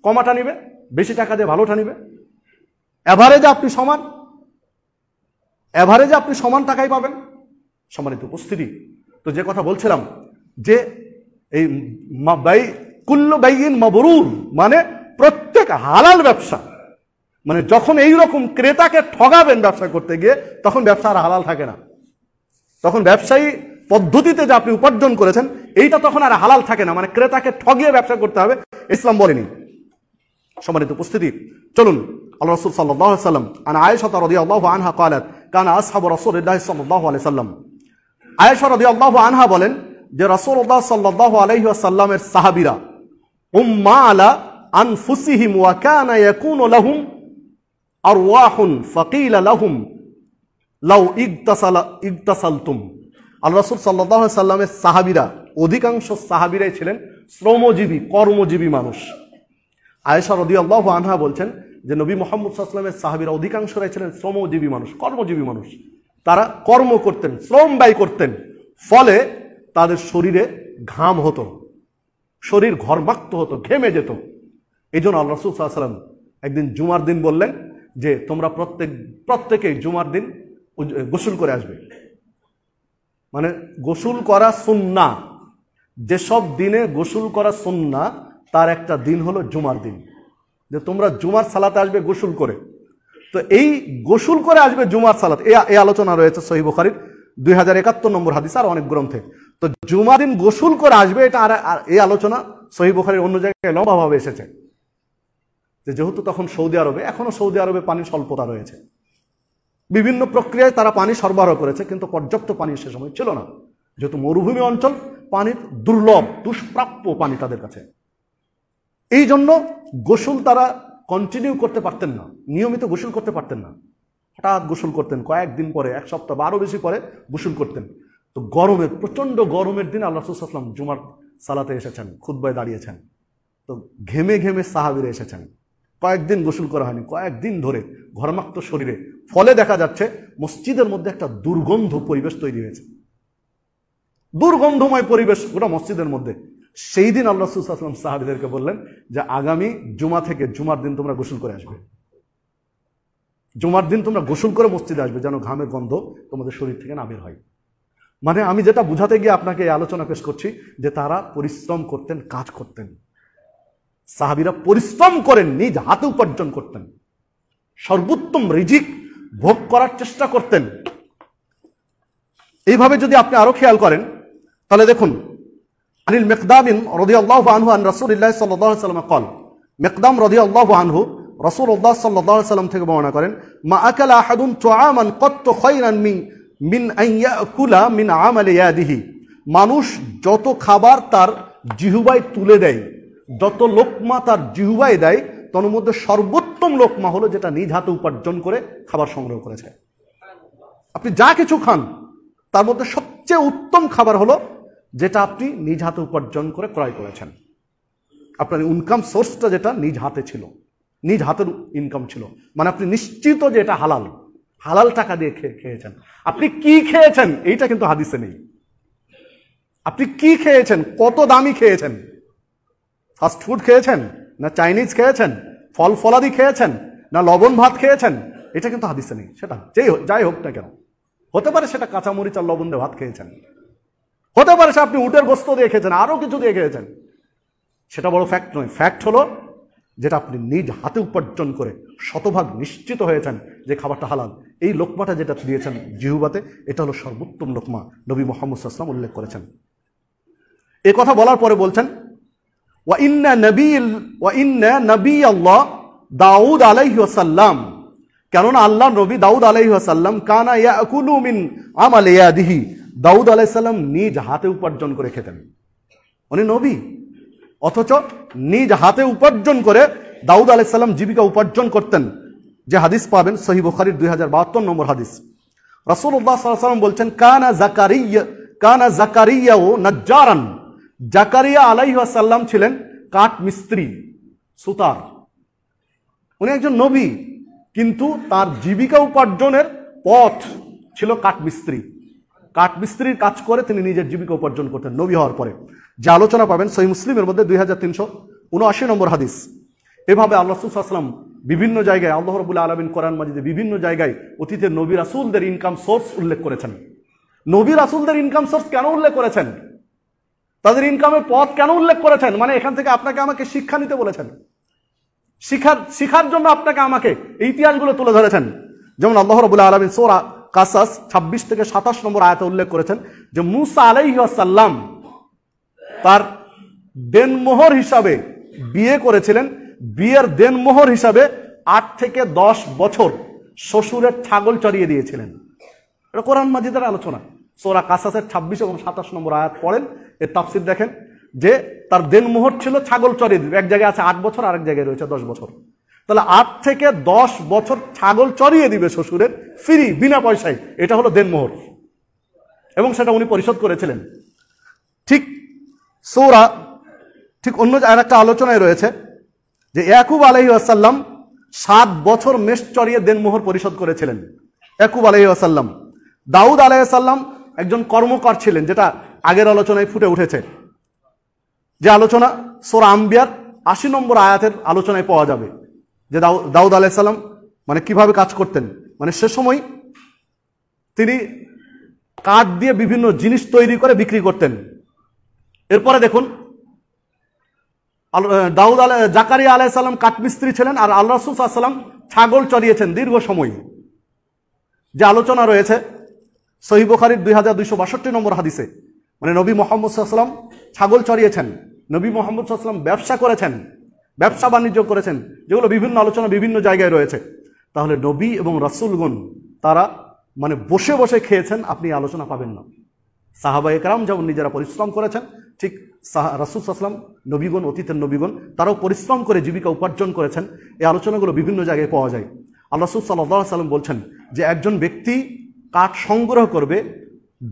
কমাটা নিবে, বেশি টাকা দিয়ে ভালোটা নিবে। এভারেজে আপনি সমান টাকাই পাবেন। সম্মানিত উপস্থিতি, তো যে কথা বলছিলাম যে এই কুল্লু বাইইন মাবরুর মানে প্রত্যেক হালাল ব্যবসা, মানে যখন এই রকম ক্রেতাকে ঠগাবেন ব্যবসা করতে গিয়ে, তখন ব্যবসা আর হালাল থাকে না। তখন ব্যবসায়ী পদ্ধতিতে যে আপনি উপার্জন করেছেন এইটা তখন আর হালাল থাকে না, মানে ক্রেতাকে ঠগিয়ে ব্যবসা করতে হবে, ইসলাম বলেনি। সম্মানিত উপস্থিতি, চলুন আল্লাহ রাসূল সাল্লাল্লাহু আলাইহি ওয়াসাল্লাম আন আয়েশা রাদিয়াল্লাহু আনহা قالت কানা আসহাবু রাসূলিল্লাহি সাল্লাল্লাহু আলাইহি ওয়াসাল্লাম। আয়েশা রাদিয়াল্লাহু আনহা বলেন যে রাসূলুল্লাহ সাল্লাল্লাহু আলাইহি ওয়াসাল্লামের সাহাবীরা উম্মা আলা আনফুসিহিম ওয়া কানা ইয়াকুনু লাহুম আরওয়াহুন ফাকিলা লাহুম লাউ ইগতাসালতুম। আল্লাহ রাসূল সাল্লাল্লাহু আলাইহি ওয়াসাল্লামের সাহাবীরা, অধিকাংশ সাহাবীরাই ছিলেন শ্রমজীবী, কর্মজীবী মানুষ। আয়েশা রাদিয়াল্লাহু আনহা বলছেন যে নবী মুহাম্মদ সাল্লাল্লাহু আলাইহি ওয়াসাল্লামের সাহাবীরা অধিকাংশরাই ছিলেন শ্রমজীবী মানুষ, কর্মজীবী মানুষ। তারা কর্ম করতেন, শ্রম ব্যয় করতেন, ফলে তাদের শরীরে ঘাম হতো, শরীর ঘর্মাক্ত হতো, ঘেমে যেত। এই জন্য আল্লাহ রাসূল সাল্লাল্লাহু আলাইহি ওয়াসাল্লাম একদিন জুমার দিন বললেন যে তোমরা প্রত্যেকেই জুমার দিন গোসল করে আসবে। মানে গোসল করা সুন্নাহ, যেসব দিনে গোসল করা সুন্নাহ তার একটা দিন হলো জুমার দিন, যে তোমরা জুমার সালাতে আসবে গোসল করে। তো এই গোসল করে আসবে জুমার সালাত, এই আলোচনা রয়েছে সহিহ বুখারীর 2071 নম্বর হাদিস আর অনেক গ্রন্থে। তো জুমার দিন গোসল করে আসবে, এটা আর এই আলোচনা সহিহ বুখারীর অন্য জায়গায় লম্বাভাবে এসেছে, যে যেহেতু তখন সৌদি আরবে, এখনো সৌদি আরবে পানির স্বল্পতা রয়েছে, বিভিন্ন প্রক্রিয়ায় তারা পানি সরবরাহ করেছে, কিন্তু পর্যাপ্ত পানি সে সময় ছিল না, যেহেতু মরুভূমি অঞ্চল, পানির দুর্লভ দুষ্প্রাপ্য পানি তাদের কাছে। এই জন্য গোসল তারা কন্টিনিউ করতে পারতেন না, নিয়মিত গোসল করতে পারতেন না, হঠাৎ গোসল করতেন, কয়েকদিন পরে, এক সপ্তাহ বা আরো বেশি পরে গোসল করতেন। তো গরমের, প্রচন্ড গরমের দিন আল্লাহ রাসূল সাল্লাল্লাহু আলাইহি ওয়াসাল্লাম জুমার সালাতে এসেছেন, খুতবায় দাঁড়িয়েছেন। তো ঘেমে ঘেমে সাহাবীরা এসেছেন, কয়েকদিন গোসল করা হয়নি, কয়েকদিন ধরে ঘর্মাক্ত শরীরে, ফলে দেখা যাচ্ছে মসজিদের মধ্যে একটা দুর্গন্ধ পরিবেশ তৈরি হয়েছে, দুর্গন্ধময় পরিবেশ গোটা মসজিদের মধ্যে। সেই দিন আল্লাহ রাসূল সাল্লাল্লাহু আলাইহি ওয়াসাল্লাম সাহাবীদেরকে বললেন যে আগামী জুমা থেকে, জুমার দিন তোমরা গোসল করে আসবে, জুমার দিন তোমরা গোসল করে মসজিদে আসবে, যেন ঘামের গন্ধ তোমাদের শরীর থেকে না বের হয়। মানে আমি যেটা বুঝাতে গিয়ে আপনাকে এই আলোচনা পেশ করছি, যে তারা পরিশ্রম করতেন, কাজ করতেন, সাহাবীরা পরিশ্রম করেন, নিজ হাতে উপার্জন করতেন, সর্বোত্তম রিজিক ভোগ করার চেষ্টা করতেন। এইভাবে যদি আপনি আরো খেয়াল করেন, তাহলে দেখুন, আনিল মিকদাম রাদিয়াল্লাহু আনহু আন রাসূলিল্লাহ সাল্লাল্লাহু আলাইহি ওয়াসাল্লাম قال, মিকদাম রাদিয়াল্লাহু আনহু রাসূলুল্লাহ সাল্লাল্লাহু আলাইহি ওয়াসাল্লাম থেকে বর্ণনা করেন, মা আকালা আহাদুন তুআমান কত খায়রান মিন আন ইয়াকুলা মিন আমালি ইয়াদিহি। মানুষ যত খাবার তার জিহ্বায় তুলে দেয়, যত লোকমা তার জিহ্বায় দেয়, তার মধ্যে সর্বোত্তম লোকমা হলো যেটা নিজ হাতে উপার্জন করে খাবার সংগ্রহ করেছে। আপনি যা কিছু খান, তার মধ্যে সবচেয়ে উত্তম খাবার হলো যেটা আপনি নিজ হাতে উপার্জন করে ক্রয় করেছেন। আপনার ইনকাম সোর্সটা যেটা নিজ হাতে ছিল, নিজ হাতের ইনকাম ছিল, মানে আপনি নিশ্চিত যে এটা হালাল, হালাল টাকা দিয়ে খেয়েছেন। আপনি কি খেয়েছেন এইটা কিন্তু হাদিসে নেই। আপনি কি খেয়েছেন, কত দামি খেয়েছেন, ফাস্ট ফুড খেয়েছেন, না চাইনিজ খেয়েছেন, ফল ফলাদি খেয়েছেন, না লবণ ভাত খেয়েছেন, এটা কিন্তু হাদিসে নেই। সেটা যাই হোক না কেন, হতে পারে সেটা কাঁচামরিচ আর লবণ দিয়ে ভাত খেয়েছেন, হতে পারে সে আপনি উটের গোস্ত দিয়ে খেয়েছেন, আরো কিছু দিয়ে খেয়েছেন, সেটা বড় ফ্যাক্ট নয়। ফ্যাক্ট হলো যেটা আপনি নিজ হাতে উপার্জন করে শতভাগ নিশ্চিত হয়েছেন যে খাবারটা হালাল, এই লোকমাটা যেটা দিয়েছেন জিহ্বাতে, এটা হলো সর্বোত্তম লোকমা। নবী মুহাম্মদ সাল্লাল্লাহু আলাইহি ওয়াসাল্লাম উল্লেখ করেছেন। এই কথা বলার পরে বলছেন, ওয়া ইন্না নবিয়াল্লাহ দাউদ আলাইহি ওয়াসাল্লাম, কেননা আল্লাহ নবী দাউদ আলাইহি ওয়াসাল্লাম কানা ইয়াকুলু মিন আমালি ইয়াদিহি, দাউদ আলাইহিস সালাম নিজ হাতে উপার্জন করে খেতেন। উনি নবী, অথচ নিজ হাতে উপার্জন করে দাউদ আলাইহিস সালাম জীবিকা উপার্জন করতেন। যে হাদিস পাবেন সহিহ বুখারীর 2072 নম্বর হাদিস। রাসূলুল্লাহ সাল্লাল্লাহু আলাইহি ওয়াসাল্লাম বলছেন, কানা জাকারিয়া ও নাজ্জারান, জাকারিয়া আলাইহিস সালাম ছিলেন কাঠ মিস্ত্রি, সুতার। উনি একজন নবী, কিন্তু তার জীবিকা উপার্জনের পথ ছিল কাঠমিস্ত্রি। কাঠমিস্ত্রির কাজ করে তিনি নিজের জীবিকা উপার্জন করতেন নবী হওয়ার পরে। যে আলোচনা পাবেন সহিহ মুসলিমের মধ্যে 2379 নম্বর হাদিস। এভাবে আল্লাহ রাসূল সাল্লাল্লাহু আলাইহি ওয়াসাল্লাম বিভিন্ন জায়গায়, আল্লাহ রাব্বুল আলামিন কোরআন মাজিদে বিভিন্ন জায়গায় অতীতের নবী রাসূলদের ইনকাম সোর্স উল্লেখ করেছেন। নবী রাসূলদের ইনকাম সোর্স কেন উল্লেখ করেছেন, তাদের ইনকামের পথ কেন উল্লেখ করেছেন? মানে এখান থেকে আপনাকে আমাকে শিক্ষা নিতে বলেছেন, শিখার জন্য আপনাকে আমাকে এই ইতিহাসগুলো তুলে ধরেছেন। যেমন আল্লাহ রাব্বুল আলামিন সূরা কাসাস 26 থেকে 27 নম্বর আয়াতে উল্লেখ করেছেন যে মুসা আলাইহিস সালাম তার দেনমোহর হিসাবে বিয়ে করেছিলেন, বিয়ের দেনমোহর হিসাবে 8 থেকে 10 বছর শ্বশুরের ছাগল চড়িয়ে দিয়েছিলেন। এটা কোরআন মাজিদের আলোচনা। সূরা কাসাসের 26 এবং 27 নম্বর আয়াত পড়েন, এর তাফসীর দেখেন যে তার দেনমোহর ছিল ছাগল চড়িয়ে দিবে। এক জায়গায় আছে 8 বছর, আরেক জায়গায় রয়েছে 10 বছর। তাহলে 8 থেকে 10 বছর ছাগল চড়িয়ে দিবে শ্বশুরের, ফ্রি, বিনা পয়সায়। এটা হলো দেনমোহর, এবং সেটা উনি পরিশোধ করেছিলেন। ঠিক অন্য আরেকটা আলোচনায় রয়েছে যে ইয়াকুব আলাইহিস সালাম 7 বছর মেষ চড়িয়ে দেনমোহর পরিশোধ করেছিলেন। ইয়াকুব আলাইহিস সালাম। দাউদ আলাইহিস সালাম একজন কর্মকার ছিলেন, যেটা আগের আলোচনায় ফুটে উঠেছে। যে আলোচনা সূরা আম্বিয়ার 80 নম্বর আয়াতের আলোচনায় পাওয়া যাবে, যে দাউদ আলাইহিস সালাম মানে কিভাবে কাজ করতেন। মানে সে সময় তিনি কাঠ দিয়ে বিভিন্ন জিনিস তৈরি করে বিক্রি করতেন। এরপরে দেখুন জাকারিয়া আলাইহিস সালাম কাঠমিস্ত্রি ছিলেন, আর আল্লাহ রাসূল সাল্লাল্লাহু আলাইহি ওয়াসাল্লাম ছাগল চড়িয়েছেন দীর্ঘ সময়। যে আলোচনা রয়েছে সহিহ বুখারীর 2262 নম্বর হাদিসে, মানে নবী মুহাম্মদ সাল্লাল্লাহু আলাইহি ওয়াসাল্লাম ছাগল চড়িয়েছেন, নবী মুহাম্মদ সাল্লাল্লাহু আলাইহি ওয়াসাল্লাম ব্যবসা করেছেন, ব্যবসা বাণিজ্য করেছেন, যেগুলো বিভিন্ন আলোচনা বিভিন্ন জায়গায় রয়েছে। তাহলে নবী এবং রাসূলগণ তারা মানে বসে বসে খেয়েছেন, আপনি আলোচনা পাবেন না। সাহাবায়ে কেরাম যেমন নিজেরা পরিশ্রম করেছেন, ঠিক রাসূল সাল্লাল্লাহু আলাইহি ওয়াসাল্লাম, নবীগণ, অতীতের নবীগণ তারাও পরিশ্রম করে জীবিকা উপার্জন করেছেন। এই আলোচনাগুলো বিভিন্ন জায়গায় পাওয়া যায়। আল্লাহ রাসূল সাল্লাল্লাহু আলাইহি ওয়াসাল্লাম বলছেন যে একজন ব্যক্তি কাঠ সংগ্রহ করবে,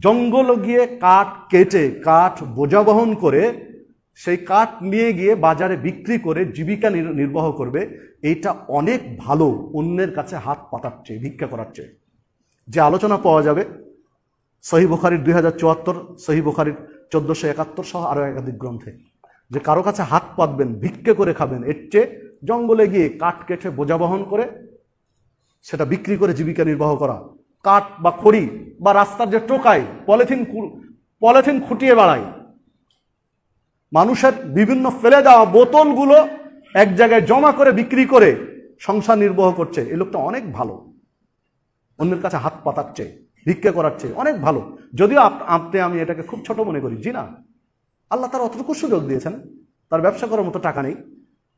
জঙ্গল গিয়ে কাঠ কেটে কাঠ বোঝা বহন করে সেই কাঠ নিয়ে গিয়ে বাজারে বিক্রি করে জীবিকা নির্বাহ করবে, এইটা অনেক ভালো অন্যের কাছে হাত পাতার চেয়ে, ভিক্ষা করার চেয়ে। যে আলোচনা পাওয়া যাবে সহিহ বুখারীর 2074, সহিহ বুখারীর 1471 সহ আরো একাধিক গ্রন্থে, যে কারো কাছে হাত পাতবেন, ভিক্ষা করে খাবেন, এর চেয়ে জঙ্গলে গিয়ে কাঠ কেটে বোঝা বহন করে সেটা বিক্রি করে জীবিকা নির্বাহ করা, কাঠ বা খড়ি বা রাস্তার যে টোকায় পলিথিন খুঁটিয়ে বেড়ায়, মানুষের বিভিন্ন ফেলে দেওয়া বোতলগুলো এক জায়গায় জমা করে বিক্রি করে সংসার নির্বাহ করছে, এই লোকটা অনেক ভালো অন্যের কাছে হাত পাতার চেয়ে, ভিক্ষা করার চেয়ে অনেক ভালো। যদিও আমি এটাকে খুব ছোট মনে করি, জি না, আল্লাহ তার অতটুকু সুযোগ দিয়েছেন, তার ব্যবসা করার মতো টাকা নেই,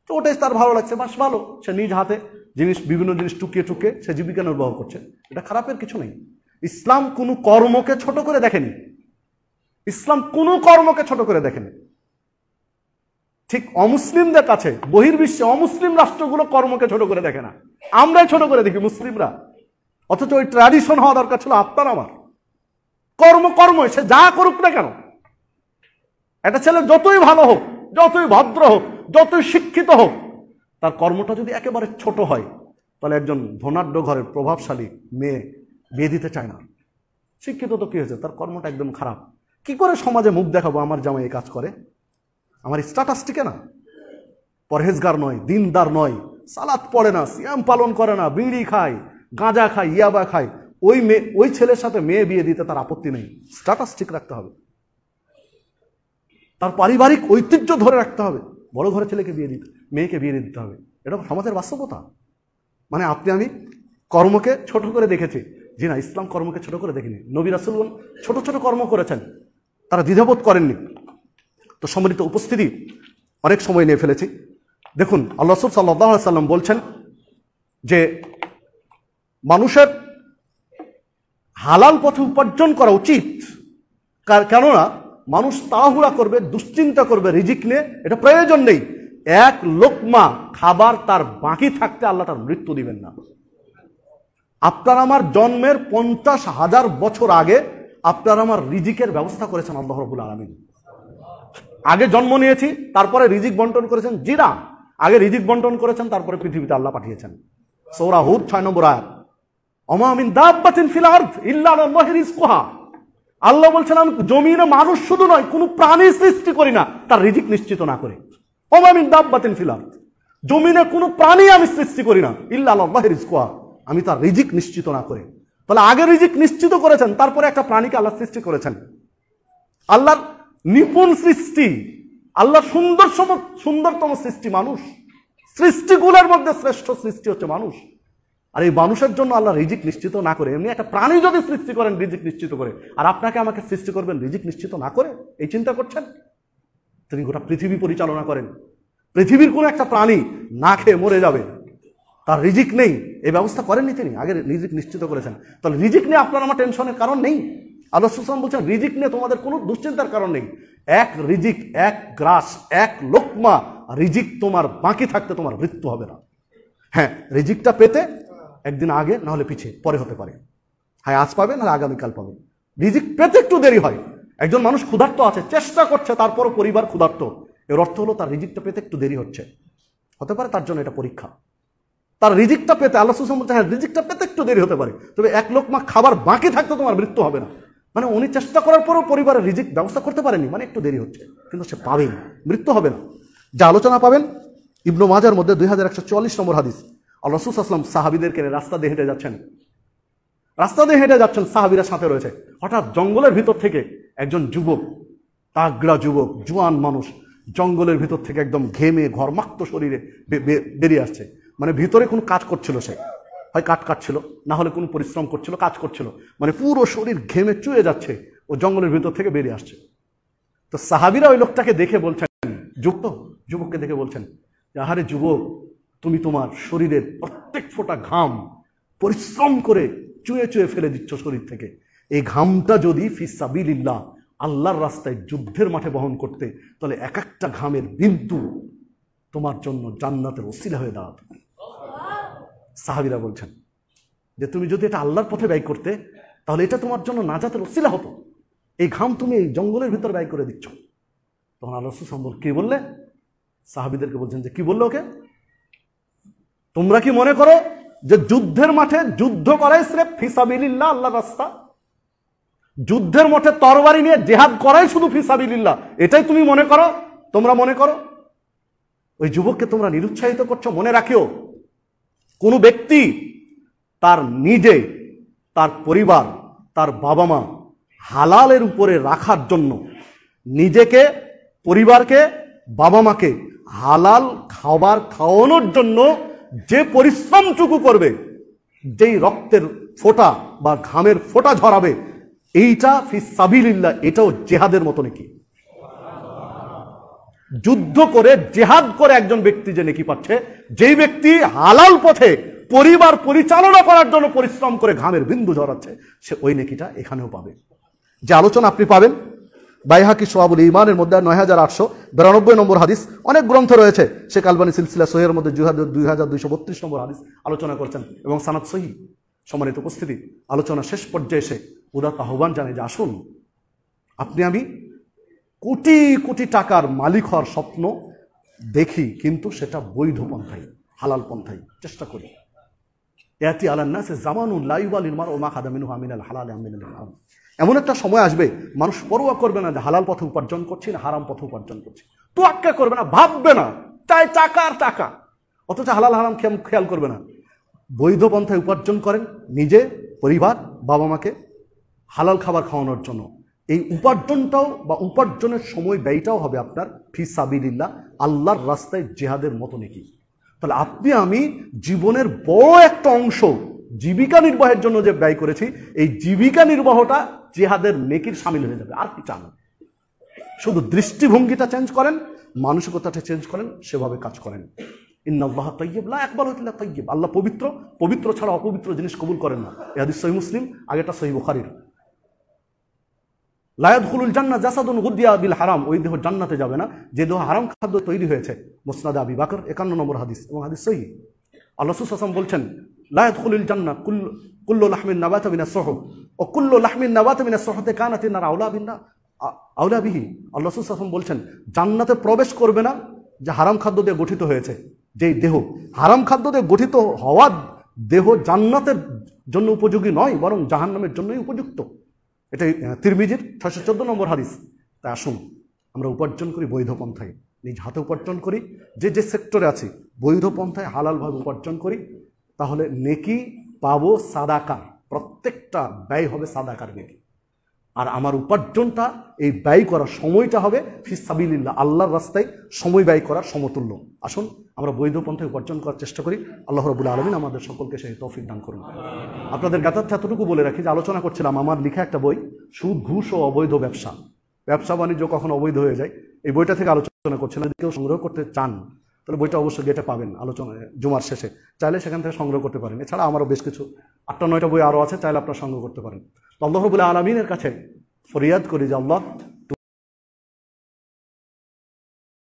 তো ওটাই তার ভালো লাগছে, বাস ভালো, সে নিজ হাতে বিভিন্ন জিনিস টুকিয়ে টুকিয়ে সে জীবিকা নির্বাহ করছে, এটা খারাপের কিছু নেই। ইসলাম কোনো কর্মকে ছোট করে দেখেনি, ইসলাম কোনো কর্মকে ছোট করে দেখেনি। ঠিক অমুসলিমদের কাছে বহির্বিশ্বে অমুসলিম রাষ্ট্রগুলো কর্মকে ছোট করে দেখে না, আমরাই ছোট করে দেখি মুসলিমরা। অথচ ওই ট্র্যাডিশন হওয়া দরকার ছিল আপনার আমার। কর্ম সে যা করুক না কেন, একটা ছেলে যতই ভালো হোক, যতই ভদ্র হোক, যতই শিক্ষিত হোক, তার কর্মটা যদি একেবারে ছোট হয়, তাহলে একজন ধনাঢ্য ঘরের প্রভাবশালী মেয়ে বিয়ে দিতে চায় না। শিক্ষিত তো কি হয়েছে, তার কর্মটা একদম খারাপ। কি করে সমাজে মুখ দেখাবো আমার জামাই এই কাজ করে, আমার স্ট্যাটাস টিকে না, পরহেজগার নয়, দিনদার নয়, সালাত পড়ে না, সিয়াম পালন করে না, বিড়ি খায়, গাঁজা খায়, ইয়াবা খায়, ওই ছেলের সাথে মেয়ে বিয়ে দিতে তার আপত্তি নেই, স্ট্যাটাস ঠিক রাখতে হবে, তার পারিবারিক ঐতিহ্য ধরে রাখতে হবে, বড় ঘরের ছেলেকে মেয়েকে বিয়ে দিতে হবে। এটা সমাজের বাস্তবতা। মানে আপনি আমি কর্মকে ছোট করে দেখেছি, জি না, ইসলাম কর্মকে ছোট করে দেখেনি। নবী রাসূলগণ ছোট ছোট কর্ম করেছেন, তারা দ্বিধাবোধ করেননি। তো সম্মিলিত উপস্থিতি, অনেক সময় নিয়ে ফেলেছি। দেখুন, আল্লাহ রাসূল সাল্লাল্লাহু আলাইহি ওয়াসাল্লাম বলছেন যে মানুষের হালাল পথে উপার্জন করা উচিত, কেননা মানুষ তাড়াহুড়া করবে, দুশ্চিন্তা করবে রিজিক নিয়ে, এটা প্রয়োজন নেই। এক লোকমা খাবার তার বাকি থাকতে আল্লাহ তার মৃত্যু দিবেন না। আপনার আমার জন্মের 50,000 বছর আগে আপনার আমার রিজিকের ব্যবস্থা করেছেন আল্লাহ রাব্বুল আলামিন। আগে জন্ম নিয়েছি, তারপরে রিজিক বন্টন করেছেন, জি না, আগে রিজিক বন্টন করেছেন, তারপরে পৃথিবীতে আল্লাহ পাঠিয়েছেন। সূরা হুদ 6 নম্বর আয়াত, ওমা মিন দাব্বাতিন ফিল আরদ ইল্লা আলাল্লাহি রিজকুহা। আল্লাহ বলছেন আমি জমিনে মানুষ শুধু নয়, কোন প্রাণী সৃষ্টি করি না তার রিজিক নিশ্চিত না করে। ওমা মিন দাব্বাতিন ফিল আরদ, জমিনে কোনো প্রাণী আমি সৃষ্টি করি না, ইল্লা আলাল্লাহি রিজকুহা, আমি তার রিজিক নিশ্চিত না করে। তাহলে আগে রিজিক নিশ্চিত করেছেন, তারপরে একটা প্রাণীকে আল্লাহ সৃষ্টি করেছেন। আল্লাহর নিপুণ সৃষ্টি, আল্লাহ সুন্দরতম সৃষ্টি মানুষ, সৃষ্টিগুলোর মধ্যে শ্রেষ্ঠ সৃষ্টি হচ্ছে মানুষ। আর এই মানুষের জন্য আল্লাহ রিজিক নিশ্চিত না করে, এমনি একটা প্রাণী যদি সৃষ্টি করেন রিজিক নিশ্চিত করে, আর আপনাকে আমাকে সৃষ্টি করবেন রিজিক নিশ্চিত না করে, এই চিন্তা করছেন? তিনি গোটা পৃথিবী পরিচালনা করেন, পৃথিবীর কোন একটা প্রাণী না খেয়ে মরে যাবে, তার রিজিক নেই, এই ব্যবস্থা করেননি তিনি, আগে রিজিক নিশ্চিত করেছেন। তাহলে রিজিক নিয়ে আপনার আমার টেনশনের কারণ নেই। আল্লাহ রাসূল সাল্লাল্লাহু আলাইহি ওয়াসাল্লাম বলছেন রিজিক নিয়ে তোমাদের কোনো দুশ্চিন্তার কারণ নেই। এক রিজিক, এক গ্রাস, এক লোকমা রিজিক তোমার বাকি থাকতে তোমার মৃত্যু হবে না। হ্যাঁ, রিজিকটা পেতে একদিন আগে না হলে পিছিয়ে পরে হতে পারে, হ্যাঁ আজ পাবে না আগামীকাল পাবে, রিজিক পেতে একটু দেরি হয়। একজন মানুষ ক্ষুধার্ত আছে, চেষ্টা করছে, তারপরও পরিবার ক্ষুধার্ত, এর অর্থ হলো তার রিজিকটা পেতে একটু দেরি হচ্ছে, হতে পারে তার জন্য এটা পরীক্ষা। তার রিজিকটা পেতে আল্লাহ রাসূল বলছেন হ্যাঁ রিজিকটা পেতে একটু দেরি হতে পারে, তবে এক লোকমা খাবার বাকি থাকতে তোমার মৃত্যু হবে না। মানে উনি চেষ্টা করার পরও পরিবারের রিজিক ব্যবস্থা করতে পারেনি, মানে একটু দেরি হচ্ছে, কিন্তু সে পাবেই, মৃত্যু হবে না। যা আলোচনা পাবেন ইবনু মাজার মধ্যে 2144 নম্বর হাদিস। আল্লাহ রাসূল সাল্লাল্লাহু আলাইহি ওয়াসাল্লাম সাহাবীদেরকে রাস্তা দিয়ে হেঁটে যাচ্ছেন, সাহাবীরা সাথে রয়েছে। হঠাৎ জঙ্গলের ভিতর থেকে একজন যুবক, তাগড়া যুবক, জোয়ান মানুষ, জঙ্গলের ভিতর থেকে একদম ঘেমে ঘরমাক্ত শরীরে বেরিয়ে আসছে। মানে ভিতরে কোনো কাজ করছিল, সে হয় কাঠ কাটছিল, না হলে কোনো পরিশ্রম করছিল, কাজ করছিল, মানে পুরো শরীর ঘেমে চুয়ে যাচ্ছে, ও জঙ্গলের ভিতর থেকে বেরিয়ে আসছে। তো সাহাবীরা ওই লোকটাকে দেখে বলছেন, যুবককে দেখে বলছেন, আহারে যুবক, তুমি তোমার শরীরের প্রত্যেক ফোঁটা ঘাম পরিশ্রম করে চুয়ে চুয়ে ফেলে দিচ্ছ শরীর থেকে। এই ঘামটা যদি ফি সাবিলিল্লাহ, আল্লাহর রাস্তায় যুদ্ধের মাঠে বহন করতে, তাহলে এক একটা ঘামের বিন্দু তোমার জন্য জান্নাতের ওসিলা হয়ে দাঁড়াতো। সাহাবীরা বলছেন যে তুমি যদি এটা আল্লাহর পথে ব্যয় করতে, তাহলে এটা তোমার জন্য নাজাতের ওসিলা হতো। এই ঘাম তুমি এই জঙ্গলের ভিতর ব্যয় করে দিচ্ছ। তখন আল্লাহ রাসূল সাল্লাল্লাহু আলাইহি ওয়াসাল্লাম কি বললে? সাহাবীদেরকে বলছেন যে কি বললো ওকে? তোমরা কি মনে করো যে যুদ্ধের মাঠে যুদ্ধ করাই সির্ফ ফি সাবিলিল্লাহ, আল্লাহর রাস্তা? যুদ্ধের মাঠে তরবারি নিয়ে জিহাদ করাই শুধু ফি সাবিলিল্লাহ, এটাই তুমি মনে করো? তোমরা মনে করো? ওই যুবককে তোমরা নিরুৎসাহিত করছো। মনে রাখিও, কোনো ব্যক্তি তার নিজে, তার পরিবার, তার বাবা মা হালালের উপরে রাখার জন্য, নিজেকে, পরিবারকে, বাবা মাকে হালাল খাবার খাওয়ানোর জন্য যে পরিশ্রমটুকু করবে, যেই রক্তের ফোঁটা বা ঘামের ফোঁটা ঝরাবে, এইটা ফি সাবিলিল্লাহ, এটাও জেহাদের মতো নাকি। যুদ্ধ করে জেহাদ করে একজন ব্যক্তি যে নেকি পাচ্ছে, যেই ব্যক্তি হালাল পথে পরিবার পরিচালনা করার জন্য পরিশ্রম করে ঘামের বিন্দু ঝরাচ্ছে, সে ওই নেকিটা এখানেও পাবে। যে আলোচনা আপনি পাবেন বাইহাকি সোয়াবুল ঈমানের মধ্যে ৯৮৯২ নম্বর হাদিস, অনেক গ্রন্থ রয়েছে। শেখ আলবানী সিলসিলা সহিহের মধ্যে ২২৩২ নম্বর হাদিস আলোচনা করছেন এবং সানাদ সহিহ। সম্মানিত উপস্থিতি, আলোচনা শেষ পর্যায়ে এসে উদাত্ত আহ্বান জানাই যে আসুন, আপনি আমি কোটি কোটি টাকার মালিক হওয়ার স্বপ্ন দেখি, কিন্তু সেটা বৈধ পন্থায়, হালাল পন্থায় চেষ্টা করি। ইয়াতি আলান নাসি জামানুন লা ইউবালিল মারউ মা খাদা মিনহু মিনাল হালাল আম মিনাল হারাম। এমন একটা সময় আসবে, মানুষ পরোয়া করবে না যে হালাল পথে উপার্জন করছি না হারাম পথে উপার্জন করছি, তোয়াক্কা করবে না, ভাববে না, চাই টাকা আর টাকা, অথচ হালাল হারাম খেয়াল করবে না। বৈধ পন্থায় উপার্জন করেন, নিজে, পরিবার, বাবা মাকে হালাল খাবার খাওয়ানোর জন্য। এই উপার্জনটাও বা উপার্জনের সময় ব্যয়টাও হবে আপনার ফি সাবিলিল্লাহ, আল্লাহর রাস্তায় জিহাদের মতো নাকি। তাহলে আপনি আমি জীবনের বড় একটা অংশ জীবিকা নির্বাহের জন্য যে ব্যয় করেছি, এই জীবিকা নির্বাহটা জিহাদের নেকির শামিল হয়ে যাবে। আর কি চান? শুধু দৃষ্টিভঙ্গিটা চেঞ্জ করেন, মানসিকতাটা চেঞ্জ করেন, সেভাবে কাজ করেন। ইন্নাল্লাহা তাইয়্যিব লা ইয়াকবালু ইল্লা তাইয়্যিব। আল্লাহ পবিত্র, পবিত্র ছাড়া অপবিত্র জিনিস কবুল করেন না। এই হাদিস সহিহ মুসলিম, আগেটা সহিহ বুখারীর। লা ইয়াদখুলুল জান্নাহ জাসাদুন গুদিয়া বিল হারাম। ওই দেহ জান্নাতে যাবে না যে দেহ হারাম খাদ্য তৈরি হয়েছে। মুসনাদ আবি বকর ৫১ নম্বর হাদিস এবং হাদিস সহিহ। আল্লাহ রাসূল সাল্লাল্লাহু আলাইহি ওয়াসাল্লাম বলছেন, লা ইয়াদখুলুল জান্নাহ কুল্লু লাহমিন নাবাতা মিনাস সুহুব ওয়া কুল্লু লাহমিন নাবাতা মিনাস সুহুতে কানাতিন নার আউলা বিহি। আল্লাহ রাসূল সাল্লাল্লাহু আলাইহি ওয়াসাল্লাম বলছেন, জান্নাতে প্রবেশ করবে না যে হারাম খাদ্য দিয়ে গঠিত হয়েছে। যেই দেহ হারাম খাদ্য দিয়ে গঠিত হওয়া দেহ জান্নাতের জন্য উপযোগী নয়, বরং জাহান্নামের জন্যই উপযুক্ত। এটাই তিরমিজির ৬১৪ নম্বর হাদিস। তাই আসুন আমরা উপার্জন করি বৈধ পন্থায়, নিজ হাতে উপার্জন করি, যে যে সেক্টরে আছি বৈধ পন্থায় হালালভাবে উপার্জন করি, তাহলে নেকি পাবো সাদাকার। প্রত্যেকটা ব্যয় হবে সাদাকার নেকি। আর আমার উপার্জনটা, এই ব্যয় করার সময়টা হবে ফি সাবিলিল্লাহ, আল্লাহর রাস্তায় সময় ব্যয় করার সমতুল্য। আসুন আমরা বৈধ পন্থায় উপার্জন করার চেষ্টা করি। আল্লাহ রাব্বুল আলামিন আমাদের সকলকে সেই তৌফিক দান করুন। আপনাদের জ্ঞাতার্থে এতটুকু বলে রাখি যে আলোচনা করছিলাম আমার লেখা একটা বই, সুদ, ঘুষ ও অবৈধ ব্যবসা, ব্যবসা বাণিজ্য কখন অবৈধ হয়ে যায়, এই বইটা থেকে আলোচনা করছিলাম। যদি কেউ সংগ্রহ করতে চান তাহলে বইটা অবশ্যই গেটে পাবেন, আলোচনা জুমার শেষে, চাইলে সেখান থেকে সংগ্রহ করতে পারেন। এছাড়া আমারও বেশ কিছু ৮টা ৯টা বই আরও আছে, চাইলে আপনারা সংগ্রহ করতে পারেন। তো আল্লাহ রাব্বুল আলামিনের কাছে ফরিয়াদ করি যে আল্লাহ